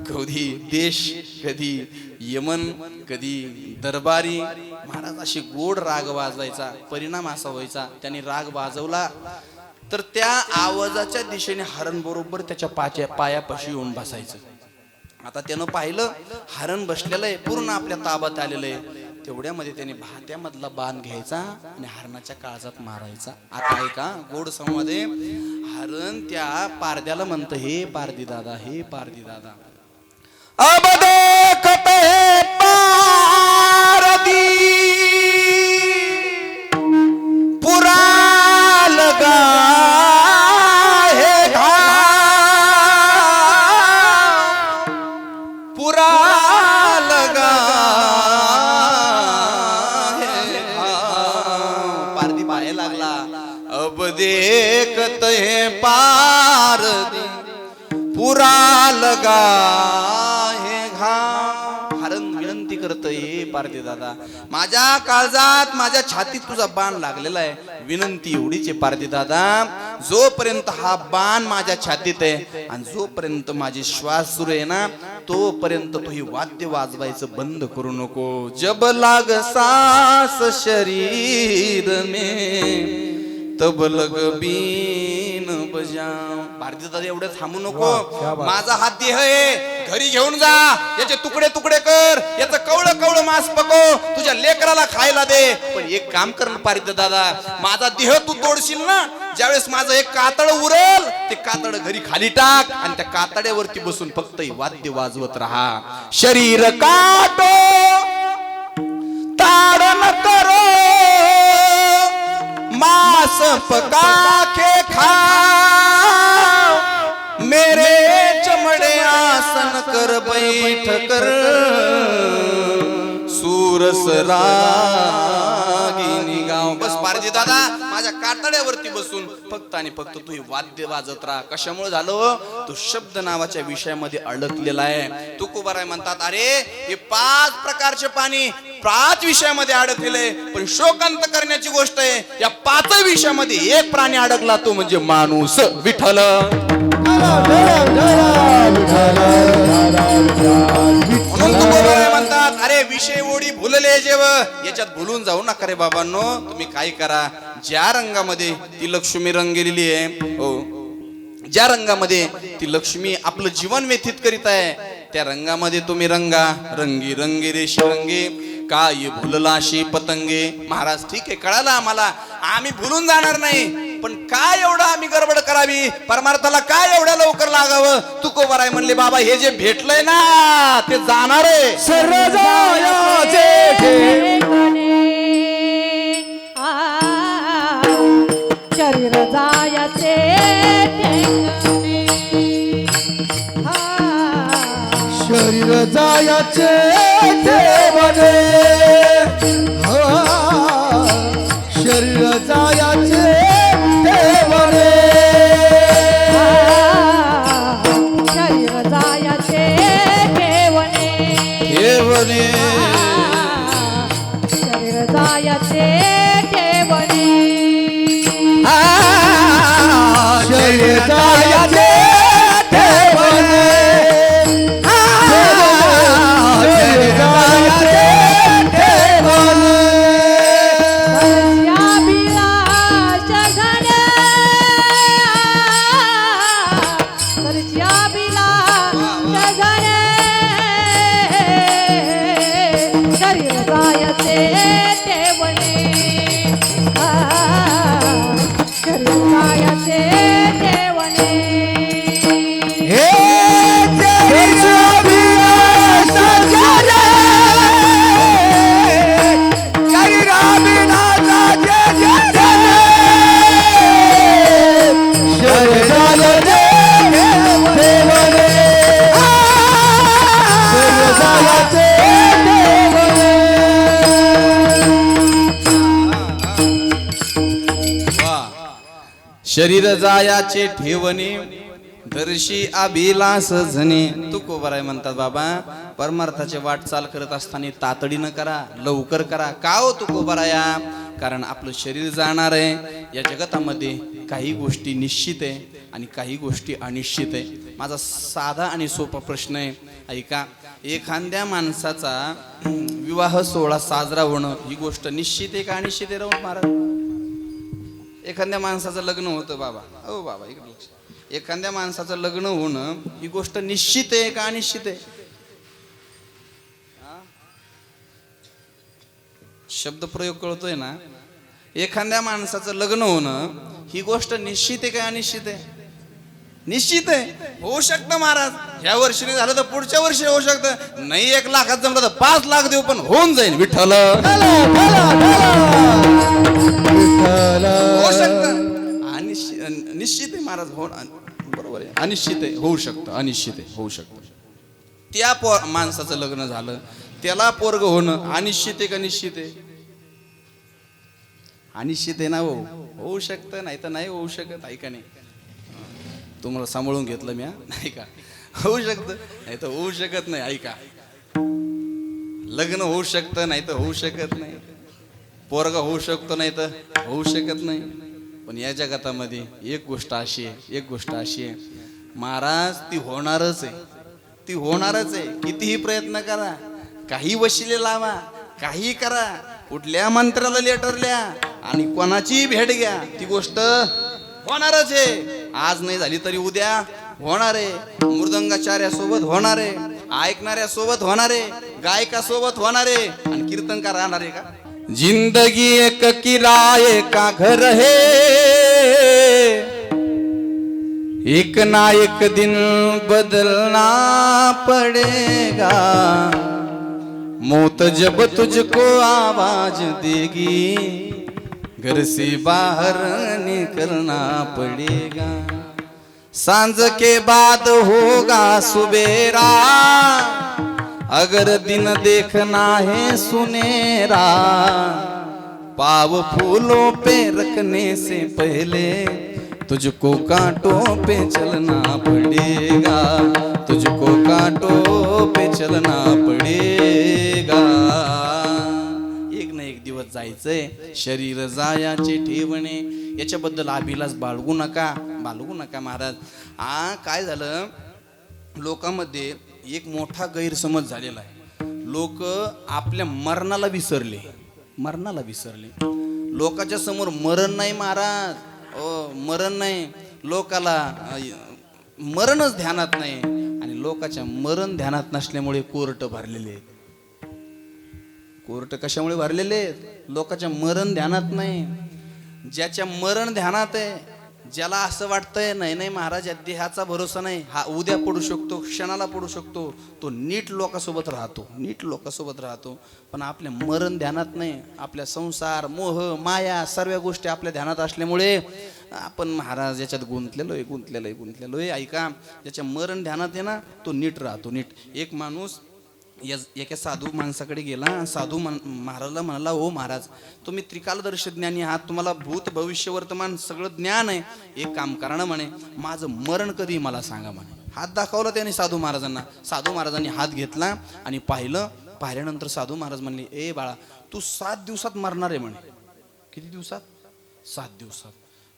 कधी देश, कधी यमन, कधी दरबारी. महाराज अशी गोड राग वाजवायचा. परिणाम असा व्हायचा त्याने राग वाजवला तर त्या आवाजाच्या दिशेने हरण बरोबर त्याच्या पायापाशी येऊन बसायचं. आता त्यानं पाहिलं हरण बसलेलं आहे, पूर्ण आपल्या ताब्यात आलेलं आहे. तेवढ्यामध्ये त्याने भात्यामधला बाण घ्यायचा आणि हरणाच्या काळजात मारायचा. आता ऐका गोड संवाद आहे. हरण त्या पारद्याला म्हणतं हे पारदी दादा, हे पारदी दादा, अब देखत है पारदी पुरा लगा है घाव, पुरा लगा है घाव. पारदी पाहे लागला. अब देखत है पारदी पुरा लगा है विनंती करतोय पारधी दादा, माझ्या काळजात माझ्या छातीत तुझा बाण लागलेला आहे. विनंती एवढीच आहे पारधी दादा, जोपर्यंत हा बाण माझ्या छातीत आहे आणि जोपर्यंत माझे श्वास सुरू आहे ना, तोपर्यंत तो ही वाद्य वाजवायचं बंद करू नको. जब लाग सांस शरीर में तब लग बीन बजाव. भारती दादा एवढं थांबू नको. माझा हा देह आहे, घरी घेऊन जा, याचे तुकडे तुकडे कर, याचं कवळं कवळं मांस पकव, तुझ्या लेकराला खायला दे. पण एक काम कर ना पारित दादा, माझा देह तू तोडशील ना, ज्यावेळेस माझं एक कातड उरल, ते कातड घरी खाली टाक आणि त्या कातड्यावरती बसून फक्त वाद्य वाजवत राहा. शरीर काटो ताडन करो, मांस पका के खाओ, मेरे चमड़े आसन कर बैठ कर, सूरस रागिनी गाव. बस पारजी दादा, माझ्या कातड्यावरती बसून फक्त आणि फक्त तू हे वाद्य वाजत राहा. कशामुळे झालं? तू शब्द नावाच्या विषयामध्ये अडकलेला आहे. तुकोबाराय म्हणतात, अरे हे 5 प्रकारचे पाणी 5 विषयामध्ये अडकलेले, पण शोकांत करण्याची गोष्ट आहे, या 5 विषयामध्ये एक प्राणी अडकला, तो म्हणजे माणूस. विठ्ठल. म्हणून तुकोबाराय म्हणतात, अरे विषय ओढी भुलले जेव, याच्यात भुलून जाऊ नका रे बाबांनो. तुम्ही काय करा, ज्या रंगामध्ये ती लक्ष्मी रंगलेली आहे, हो, ज्या रंगामध्ये ती लक्ष्मी आपलं जीवन व्यतीत करीत आहे, त्या रंगामध्ये तुम्ही रंगा. रंगी रंगी रे शिरंगी, काय भुललाशी पतंगे. महाराज ठीक आहे, कळालं आम्हाला, आम्ही भुलून जाणार नाही, पण काय एवढं आम्ही गडबड करावी, परमार्थाला काय एवढ्या लवकर लागावं. तुकोबाराय म्हणले, बाबा हे जे भेटलंय ना ते जाणार आहे. शरीर जायाचे शरीर जायाचे ठेवणे, शरीर जायाचे ठेवणे, शरीर जायाचे ठेवणे, ठेवणे, शरीर जायाचे ठेवणे, शरीर जायाचे ठेवणे, शरीर जायाचे ठेवणे. शरीर जायाचे ठेवणे, शरीर जायाचे ठेवणे. हे शरीर शरीर जायाचे ठेवणे, दर्शी अभिलाष झणे. तुकोबाराय म्हणतात, बाबा परमार्थाचे वाटचाल करत असताना तातडीनं करा, लवकर करा. का हो तुकोबाराया? कारण आपलं शरीर जाणार आहे. या जगतामध्ये काही गोष्टी निश्चित आहे आणि काही गोष्टी अनिश्चित आहे. माझा साधा आणि सोपा प्रश्न आहे, ऐका. एखाद्या माणसाचा विवाह सोहळा साजरा होणं ही गोष्ट निश्चित आहे का अनिश्चित आहे? राहून महाराज, एखाद्या माणसाचं लग्न होतं, बाबा हो बाबा इकडे लक्ष, एखाद्या माणसाचं लग्न होणं ही गोष्ट निश्चित आहे का अनिश्चित आहे? शब्द प्रयोग कळतोय ना? एखाद्या माणसाचं लग्न होणं ही गोष्ट निश्चित आहे का अनिश्चित आहे? निश्चित आहे. होऊ शकतं महाराज, ह्या वर्षी नाही झालं तर पुढच्या वर्षी होऊ शकतं. नाही 1 लाखात जमलं तर 5 लाख देऊ, पण होऊन जाईल. विठ्ठल. होऊ शकतं. निश्चित आहे महाराज, हो बरोबर आहे. अनिश्चित आहे, होऊ शकतं. अनिश्चित आहे, होऊ शकतं. त्या माणसाचं लग्न झालं, त्याला पोरग होणं अनिश्चित आहे का निश्चित आहे? अनिश्चित आहे ना. होऊ शकतं, नाही तर नाही होऊ शकत. ऐका नाही, तुम्हाला सांभाळून घेतलं मी, नाही का? होऊ शकतं, नाही तर होऊ शकत नाही. ऐका, लग्न होऊ शकतं नाही तर होऊ शकत नाही, पोरगा होऊ शकतो नाही तर होऊ शकत नाही. पण या जगातामध्ये एक गोष्ट अशी आहे महाराज, ती होणारच आहे, ती होणारच आहे. कितीही प्रयत्न करा, काही वशिले लावा, काही करा, कुठल्या मंत्र्याला लेटर लिहा आणि कोणाची भेट घ्या, ती गोष्ट होणारच आहे. आज नाही झाली तरी उद्या होणार आहे. मृदंगाचार्यासोबत होणार आहे, ऐकणाऱ्यासोबत होणार आहे, गायकासोबत होणार आहे आणि कीर्तनकार राहणार आहे का? जिंदगी एक किराए का घर है, एक ना एक दिन बदलना पड़ेगा, मौत जब तुझको आवाज देगी, घर से बाहर निकलना पड़ेगा, सांझ के बाद होगा सुबेरा, अगर दिन देखना है सुनेरा, पाव फूलों पे रखने से पहले तुझको कांटों पे चलना पड़ेगा, तुझको कांटों पे चलना पड़ेगा. एक ना एक दिवस जायचंय, शरीर जायाचे ठेवणे, याच्याबद्दल अभिलाष बाळगू नका महाराज. काय झालं, लोकांमध्ये एक मोठा गैरसमज झालेला आहे. लोक आपल्या मरणाला विसरले. लोकांच्या समोर मरण नाही महाराज, मरण नाही, लोकाला मरणच ध्यानात नाही. आणि लोकांच्या मरण ध्यानात नसल्यामुळे कोर्ट भरलेले आहेत. कोर्ट कशामुळे भरलेले आहेत? लोकांच्या मरण ध्यानात नाही. ज्याच्या मरण ध्यानात आहे, ज्याला असं वाटतंय नाही महाराज या देहाचा भरोसा नाही, हा उद्या पडू शकतो, क्षणाला पडू शकतो, तो नीट लोकांसोबत राहतो. पण आपल्या मरण ध्यानात नाही. आपल्या संसार, मोह, माया सर्व गोष्टी आपल्या ध्यानात असल्यामुळे आपण महाराज याच्यात गुंतलेलोय. ऐका, ज्याच्या मरण ध्यानात आहे ना, तो नीट राहतो. एक माणूस एका साधू माणसाकडे गेला. साधू महाराजला म्हणाला, हो महाराज, तुम्ही त्रिकालदर्शी ज्ञानी आहात, तुम्हाला भूत भविष्य वर्तमान सगळं ज्ञान आहे, एक काम करा ना म्हणे, माझं मरण कधी मला सांगा म्हणे. हात दाखवला त्याने साधू महाराजांना. साधू महाराजांनी हात घेतला आणि पाहिल्यानंतर साधू महाराज म्हणले, ए बाळा, तू 7 दिवसात मरणार आहे म्हणे. किती दिवसात? 7 दिवसात.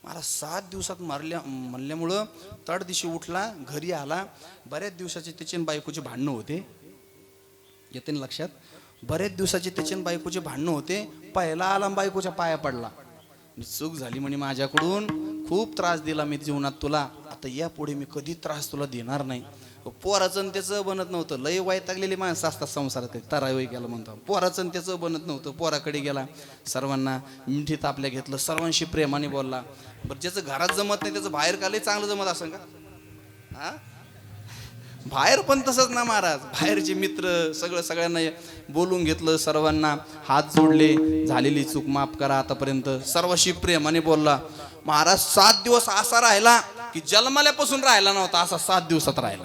मला 7 दिवसात म्हणल्यामुळं तड दिवशी उठला, घरी आला. बऱ्याच दिवसाचे त्याचे बायकोचे भांडणं होते. येते ना लक्षात? बरेच दिवसाचे त्याचे बायकोचे भांडणं होते. पहिला आला बायकोच्या पाया पडला. चूक झाली म्हणे माझ्याकडून, खूप त्रास दिला मी जीवनात तुला, आता या पुढे मी कधी त्रास तुला देणार नाही. पोराचं त्याचं बनत नव्हतं. लय वैतागलेली माणसं असतात संसारात, तरावय गेला म्हणतो. पोराचं त्याचं बनत नव्हतं. पोराकडे गेला, सर्वांना मिठीत आपल्या घेतलं, सर्वांशी प्रेमाने बोलला. बरं, ज्याचं घरात जमत नाही त्याचं बाहेर का लय चांगलं जमत असं का? हा, बाहेर पण तसंच ना महाराज. बाहेरचे मित्र सगळ्यांना बोलून घेतलं, सर्वांना हात जोडले, झालेली चूक माफ करा, आतापर्यंत सर्वांशी प्रेमाने बोलला. महाराज 7 दिवस असा राहिला की जन्मल्यापासून राहिला नव्हता, असा 7 दिवसात राहिला.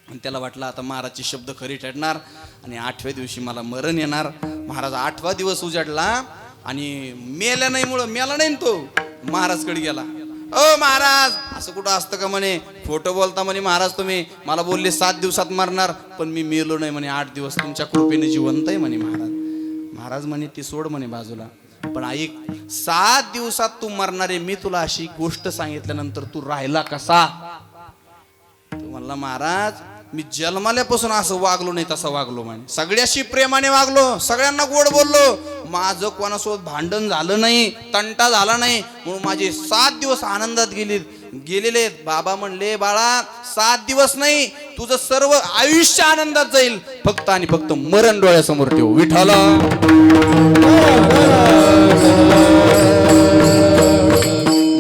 आणि त्याला वाटलं आता महाराजचे शब्द खरी ठरणार आणि 8व्या दिवशी मला मरण येणार. महाराज 8वा दिवस उजाडला आणि मेला नाही तो महाराजकडे गेला. ओ महाराज, असं कुठं असतं का म्हणे, खोटं बोलता म्हणे महाराज, तुम्ही मला बोलले 7 दिवसात मरणार, पण मी मेलो नाही म्हणे, 8 दिवस तुमच्या कृपेने जिवंत आहे म्हणे महाराज म्हणे ती सोड म्हणे बाजूला, पण ऐक, 7 दिवसात तू मरणार आहे, मी तुला अशी गोष्ट सांगितल्यानंतर तू राहिला कसा? तू म्हणला महाराज, मी जन्माल्यापासून असं वागलो नाही तसं वागलो म्हणे, सगळ्याशी प्रेमाने वागलो, सगळ्यांना गोड बोललो, माझं कोणासोबत भांडण झालं नाही, तंटा झाला नाही, म्हणून माझे 7 दिवस आनंदात गेलेले. बाबा म्हणले, बाळा 7 दिवस नाही, तुझं सर्व आयुष्य आनंदात जाईल, फक्त आणि फक्त मरण डोळ्यासमोर ठेव विठाला.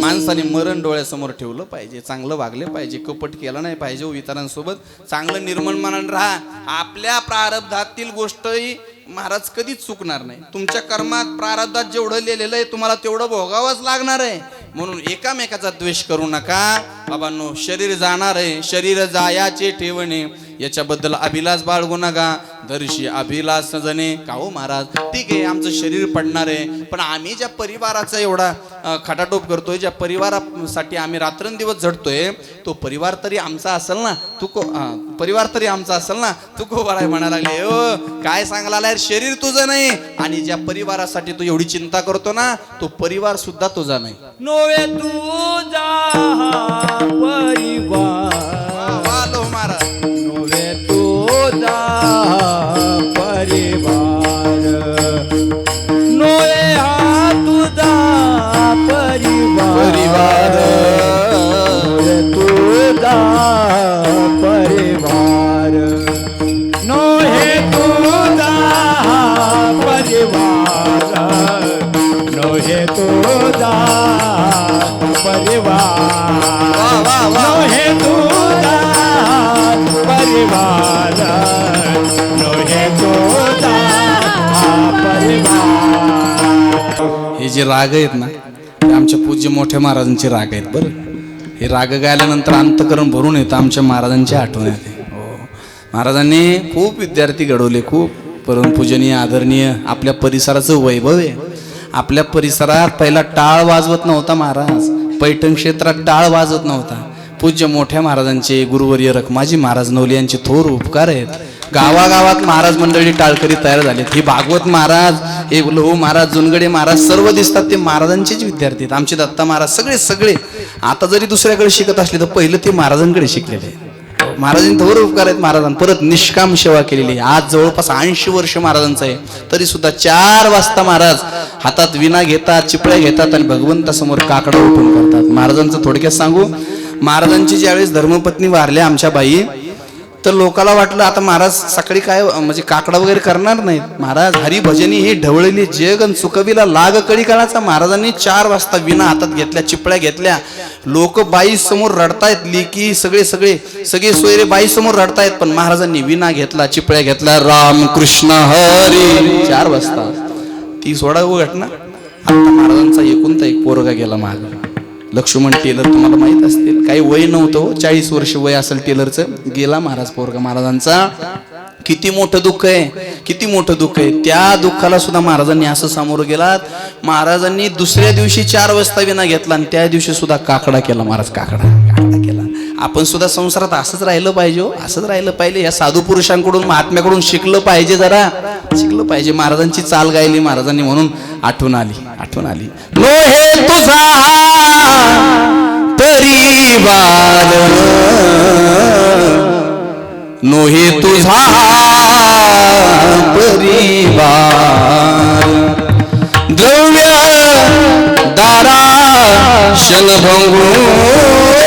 माणसाने मरण डोळ्यासमोर ठेवलं पाहिजे, चांगलं वागले पाहिजे, कपट केलं नाही पाहिजे, इतरांसोबत चांगलं निर्मळ मनाने राहा. आपल्या प्रारब्धातील गोष्टही महाराज कधीच चुकणार नाही. तुमच्या कर्मात प्रारब्धात जेवढं लिहिलेलं आहे तुम्हाला तेवढं भोगावंच लागणार आहे. म्हणून एकामेकाचा द्वेष करू नका बाबांनो. शरीर जाणार आहे, शरीर जायाचे ठेवणे, याच्याबद्दल अभिलाष बाळगू नका. दर्शी अभिलाष जणे का हो महाराज, ठीक आहे आमचं शरीर पडणार आहे, पण आम्ही ज्या परिवाराचा एवढा खटाटोप करतोय, ज्या परिवारासाठी आम्ही रात्रंदिवस झटतोय, तो परिवार तरी आमचा असेल ना. परिवार तरी आमचा असेल ना. तू को बळाय म्हणायला लागले, ओ काय सांगायला, शरीर तुझं नाही आणि ज्या परिवारासाठी तू एवढी चिंता करतो ना, तो परिवार सुद्धा तुझा नाही. नोवे तुझा परिवार, वा लो महाराज. नोवे तुझा परिवार, नोवे हा तुझा परिवार, नोवे तुझा परिवार, नोहे तुझा परिवार, नोहे तुझा परिवार, वा वा वा. नोहे तुझा परिवार, नोहे तुझा परिवार. हे जे राग आहेत ना, ते आमच्या पूज्य मोठ्या महाराजांचे राग आहेत. बरं, हे राग गायल्यानंतर अंतकरण भरून येतं, आमच्या महाराजांची आठवण येते. हो, महाराजांनी खूप विद्यार्थी घडवले, खूप परमपूजनीय आदरणीय. आपल्या परिसराचं वैभव आहे. आपल्या परिसरात पहिला टाळ वाजवत नव्हता महाराज, पैठण क्षेत्रात टाळ वाजवत नव्हता. पूज्य मोठ्या महाराजांचे गुरुवर्य रखमाजी महाराज नवले यांचे थोर उपकार आहेत. गावागावात महाराज मंडळी टाळकरी तयार झालेत. हे भागवत महाराज, हे लहू महाराज, जुनगडे महाराज सर्व दिसतात ते महाराजांचेच विद्यार्थी आहेत. आमचे दत्ता महाराज सगळे सगळे आता जरी दुसऱ्याकडे शिकत असले तर पहिलं ते महाराजांकडे शिकलेले आहेत. महाराजांनी थोर उपकार आहेत महाराजांनी. परत निष्काम सेवा केलेली. आज जवळपास 80 वर्ष महाराजांचं आहे, तरी सुद्धा 4 वाजता महाराज हातात विना घेतात, चिपळ्या घेतात आणि भगवंतासमोर काकडा उठून करतात. महाराजांचं थोडक्यात सांगू, महाराजांची ज्यावेळेस धर्मपत्नी वारल्या आमच्या बाई, तर लोकाला वाटलं आता महाराज सकाळी काय म्हणजे काकडा वगैरे करणार नाहीत. महाराज हरिभजनी ही ढवळली जग अन चुकविला लाग कडी काळाचा. महाराजांनी 4 वाजता विना हातात घेतल्या, चिपळ्या घेतल्या. लोक बाई समोर रडतायत, लेकी सगळे सगळे सगळे सोयरे बाई समोर रडतायत, पण महाराजांनी विना घेतला, चिपळ्या घेतला, राम कृष्ण हरी. 4 वाजता ती सोडा घटना. आता महाराजांचा एकुलता एक पोरगा गेला माग, लक्ष्मण टेलर, तुम्हाला माहित असतील. काही वय नव्हतं, 40 वर्ष वय असेल टेलरचं. गेला महाराज पोरगा महाराजांचा. किती मोठं दुःख आहे, किती मोठं दुःख आहे. त्या दुःखाला सुद्धा महाराजांनी असं सामोरं गेलात. महाराजांनी दुसऱ्या दिवशी 4 वाजता विना घेतला आणि त्या दिवशी सुद्धा काकडा केला महाराज. काकडा केला. आपण सुद्धा संसारात असंच राहिलं पाहिजे, असंच राहिलं पाहिजे. या साधू पुरुषांकडून महात्म्याकडून शिकलं पाहिजे, जरा शिकलं पाहिजे. महाराजांची चाल गायली महाराजांनी म्हणून आठवण आली, आठवण आली. नोहे तुझा परिवार, नोहे तुझा परिवार, द्रव्य दारा क्षणभंगूर,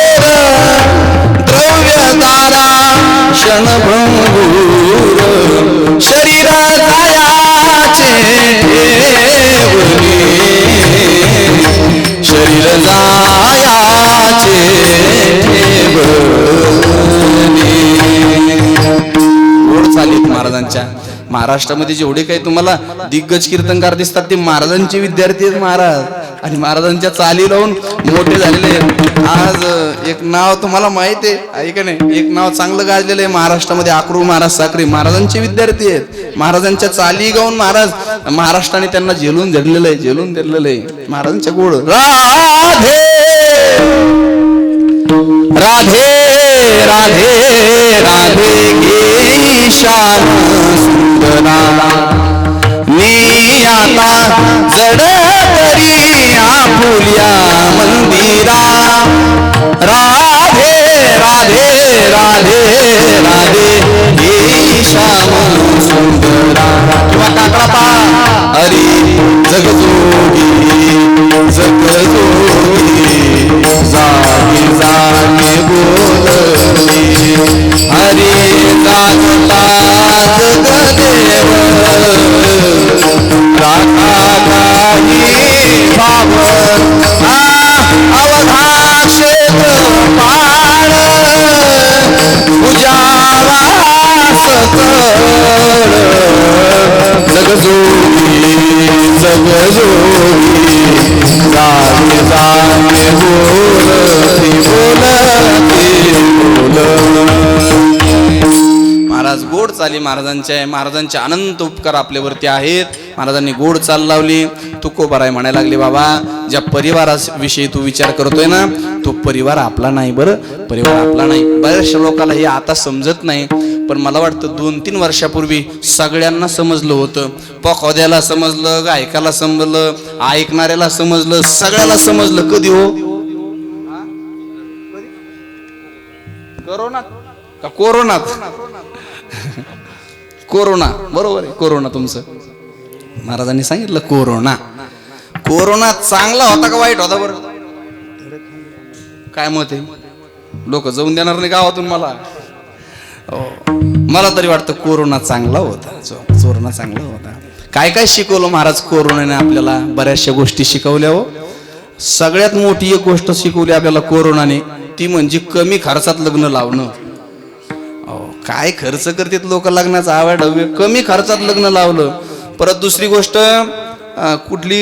द्रव्य दारा क्षणभंगूर, शरीर जायाचे ठेवणे, शरीर जायाचे ठेवणे. गोड चालीत महाराजांच्या. महाराष्ट्रामध्ये जेवढे काही तुम्हाला दिग्गज कीर्तनकार दिसतात ते महाराजांचे विद्यार्थी आहेत महाराज, आणि महाराजांच्या चाली लावून मोठे झालेले आहेत. आज एक नाव तुम्हाला माहित आहे का नाही, एक नाव चांगलं गाजलेलं आहे महाराष्ट्रामध्ये, अक्रू महाराज साखरे महाराजांचे विद्यार्थी आहेत. महाराजांच्या चाली गाऊन महाराज महाराष्ट्राने त्यांना झेलून धरलेलं आहे, झेलून धरलेलं आहे. महाराजांच्या गोड राधे राधे राधे राधे गे श्याम सुंदरा, मी आता जड करी आपुल्या मंदिरा. राधे राधे राधे राधे गे श्याम सुंदरा. किंवा काकडा पा हरी जगजोगी जगजोगी, जागे जागे बोलली हरी जागता जगदेव, राखा काही भाव अवघा क्षेत्र पाळ, उजावा सकळ जगजोगी चाली महाराजांच्या आहे, महाराजांचे अनंत उपकार आपल्यावरती आहेत. महाराजांनी गोड चाल लावली. तुकोबाराय म्हणायला लागले, बाबा ज्या परिवाराविषयी तू विचार करतोय ना, तो परिवार आपला नाही. बरं, परिवार आपला नाही. बऱ्याचशा लोकांना हे आता समजत नाही, पण मला वाटतं 2-3 वर्षापूर्वी सगळ्यांना समजलं होतं. पखोद्याला समजलं, गायकाला समजलं, ऐकणाऱ्याला समजलं, सगळ्याला समजलं. कधी हो? कोरोनात का कोरोनात? कोरोना, बरोबर आहे, कोरोना. तुमचं महाराजांनी सांगितलं कोरोना. कोरोना चांगला होता का वाईट होता? बरं काय मत आहे? लोक जाऊन देणार नाही गावातून मला. मला तरी वाटतं कोरोना चांगला होता. कोरोना चांगला होता. काय काय शिकवलं महाराज कोरोनाने आपल्याला? बऱ्याचशा गोष्टी शिकवल्या हो. सगळ्यात मोठी एक गोष्ट शिकवली आपल्याला कोरोनाने, ती म्हणजे कमी खर्चात लग्न लावणं. काय खर्च करतात लोक लग्नाचा आवाढव्य. कमी खर्चात लग्न लावलं. परत दुसरी गोष्ट, कुठली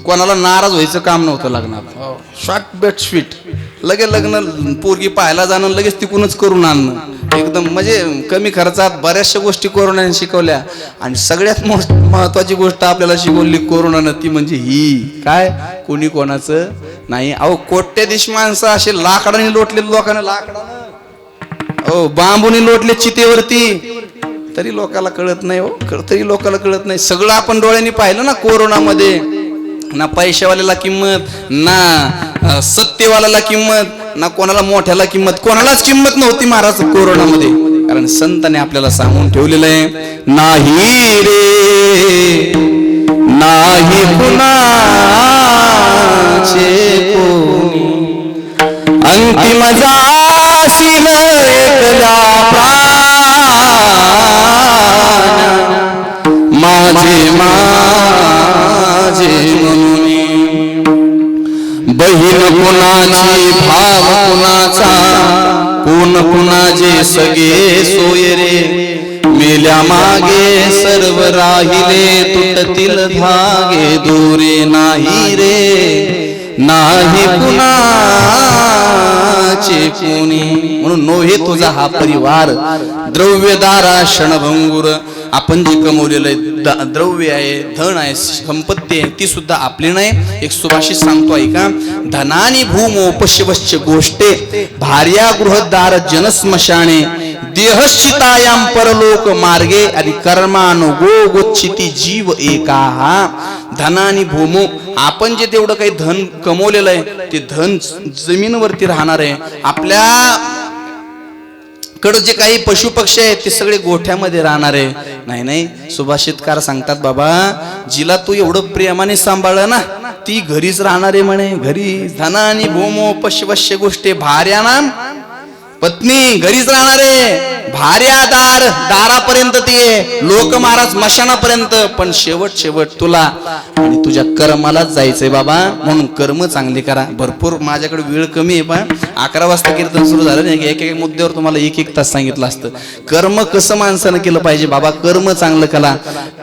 कोणाला नाराज व्हायचं काम नव्हतं लग्नात. शॉर्ट बेट स्वीट, लगेच लग्न, पोरगी पाहायला जाणं, लगेच तिकूनच करून आणणं. एकदम म्हणजे कमी खर्चात बऱ्याचशा गोष्टी कोरोनाने शिकवल्या. आणि सगळ्यात महत्वाची गोष्ट आपल्याला शिकवली कोरोनानं, ती म्हणजे ही काय, कोणी कोणाचं नाही. अहो कोट्याधीश माणसं असे लाकडाने लोटले, लोकांना लाकडानं बांबूने लोटले चितेवरती, तरी लोकाला कळत नाही हो. तरी लोकाला कळत नाही. सगळं आपण डोळ्यांनी पाहिलं ना कोरोनामध्ये. ना पैशावाल्याला किंमत, ना सत्यवाल्याला किंमत, ना कोणाला मोठ्याला किंमत. कोणालाच किंमत नव्हती महाराज कोरोनामध्ये. कारण संतांनी आपल्याला सांगून ठेवलेलं आहे, नाही रे नाही कुणाचे कोणी, अंतिम जाशील एकल्या माझे माझे म्हणून. बहीण कुणाची, भाव कुणाचा, कोण कुणाचे सगळे सोय रे. मेल्या मागे सर्व राहिले, तुटतील धागे दोरे नाही रे नाही कुणाचे कोणी. म्हणून नोहे तुझा हा परिवार, द्रव्यदारा क्षणभंगुर. आपण जे कमवलेलं द्रव्य आहे, धन आहे, संपत्ती आहे, ती सुद्धा आपली नाही. एक सुभाषित सांगतो ऐका, धनानी भूमोपशिवश्च गोष्टे, भार्या गृहदार जनस्मशाने, देहश्चितायाम परलोक मार्गे, आणि कर्मानुगो गोच्छिती जीव एका. धनानी भूमो, आपण जे तेवढं काही धन कमवलेलं आहे, ते धन जमीनवरती राहणार आहे. आपल्या कडे जे काही पशु पक्षी आहेत ते सगळे गोठ्यामध्ये राहणार आहे. नाही नाही, सुभाषितकार सांगतात, बाबा जिला तू एवढं प्रेमाने सांभाळलं ना, ती घरीच राहणार आहे म्हणे. घरी धनानी भूमो पशवश्य गोष्टी, भार्याना पत्नी घरीच राहणार आहे. भार्यादार दारापर्यंत ती लोक महाराज मशानापर्यंत, पण शेवट तुला आणि तुझ्या कर्मालाच जायचंय बाबा. म्हणून कर्म चांगले करा. भरपूर माझ्याकडे वेळ कमी आहे, पण 11 वाजता कीर्तन सुरू झालं नाही, एक एक मुद्द्यावर तुम्हाला 1-1 तास सांगितलं असतं. कर्म कसं माणसानं केलं पाहिजे बाबा, कर्म चांगलं करा.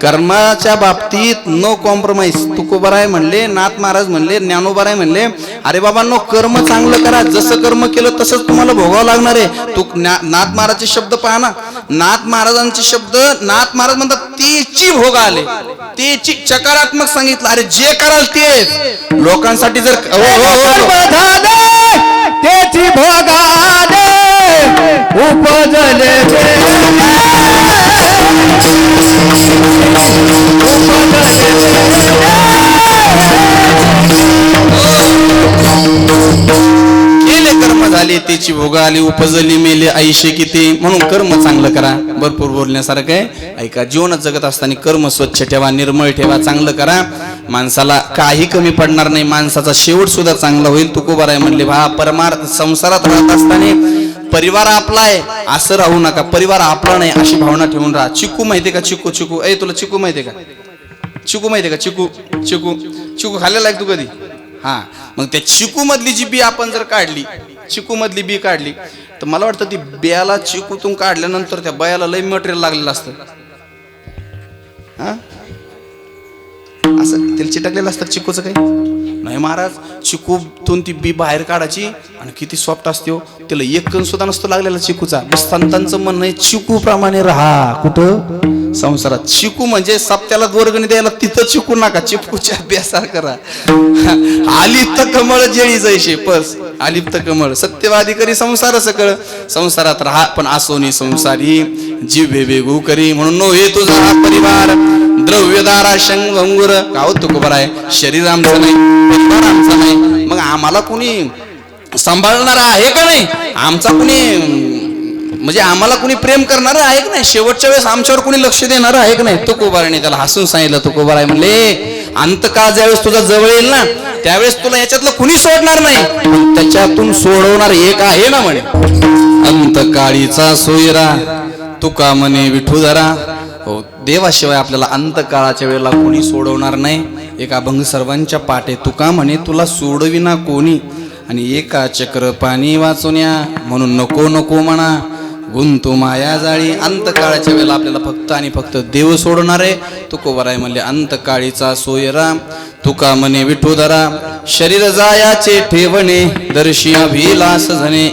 कर्माच्या बाबतीत नो कॉम्प्रोमाइज. तुकोबाराय म्हणले, नाथ महाराज म्हणले, ज्ञानोबाराय म्हणले, अरे बाबा नो कर्म चांगलं करा. जसं कर्म केलं तसंच तुम्हाला भोगावं लागणार आहे. तू नाथ महाराजचे शब्द पहा ना, नाथ महाराजांचे शब्द, नाथ महाराज म्हणतात तेची भोग आले, तेची चकारात्मक सांगितलं. अरे जे कराल तेच लोकांसाठी. जर तेची भोग आले उपजले केले कर्म झाले, त्याची भोग आली, उपजली मेले आयुष्य किती. म्हणून कर्म चांगलं करा. भरपूर बोलण्यासारखं आहे. ऐका, जीवनात जगत असताना कर्म स्वच्छ ठेवा, निर्मळ ठेवा, चांगलं करा. माणसाला काही कमी पडणार नाही. माणसाचा शेवट सुद्धा चांगला होईल. तुकोबाराय म्हणले, भा परमार्थ संसारात राहत असताना परिवार आपला आहे असं राहू नका. परिवार आपला नाही अशी भावना ठेवून राहा. चिकू माहितीये का? चिकू चिकू ए तुला चिकू माहितीये का? चिकू माहितीये का? चिकू चिकू चिकू खाल्लेला आहे तू कधी? हा, मग त्या चिकू मधली जी बी आपण जर काढली, चिकू मधली बी काढली, तर मला वाटतं ती बियाला चिकूतून काढल्यानंतर त्या बयाला लय मटेरियल लागलेलं असतं. हा, असं तेल चिटकलेलं असतं चिकूचं काही नाही महाराज. चिकूतून ती बी बाहेर काढायची आणि किती सॉफ्ट असते हो. त्याला एक कण सुद्धा नसतो लागलेला चिकूचा. संतांचं म्हणणं आहे चिकू प्रमाणे राहा. कुठं? संसारात. चिकू म्हणजे सप्त्याला वर्गणी द्यायला तिथं चिकू नका, चिकूच्या अभ्यासार करा. आलिप्त कमळ जेळी जैसे पस आलिप्त कमळ सत्यवादी करी संसार सकळ. संसारात राहा पण आसोनी संसारी जीवे वेगू करी. म्हणून नो हे तुझा हा परिवार द्रव्यदारा शंग अंगुर. का तुको बरं आहे शरीर आमचं नाही, परिवार आमचा नाही, मग आम्हाला कुणी सांभाळणार आहे का नाही? आमचा कुणी म्हणजे आम्हाला कुणी प्रेम करणार आहे का नाही? शेवटच्या वेळेस आमच्यावर कुणी लक्ष देणार आहे का नाही? तुकोबाराने त्याला हसून सांगितलं. तुकोबार आहे म्हणले अंतकाळ ज्यावेळेस तुझा जवळ येईल ना त्यावेळेस तुला याच्यातलं कुणी सोडणार नाही, त्याच्यातून सोडवणार एक आहे ना म्हणे. अंतकाळीचा सोयरा तुका म्हणे विठुधरा. हो, देवाशिवाय आपल्याला अंतकाळाच्या वेळेला कोणी सोडवणार नाही. एक अभंग सर्वांच्या पाठे तुका म्हणे तुला सोडविना कोणी. आणि एका चक्र पाणी वाचुन्या म्हणून नको नको म्हणा गुंतू माया जाळी. अंतकाळाच्या वेळेला आपल्याला फक्त आणि फक्त देव सोडणार आहे. तुकोबाराय म्हणले अंतकाळीचा सोयरा तुका म्हणे विठुधरा. शरीर जायाचे ठेवणे दर्शी अभिलाष झणे.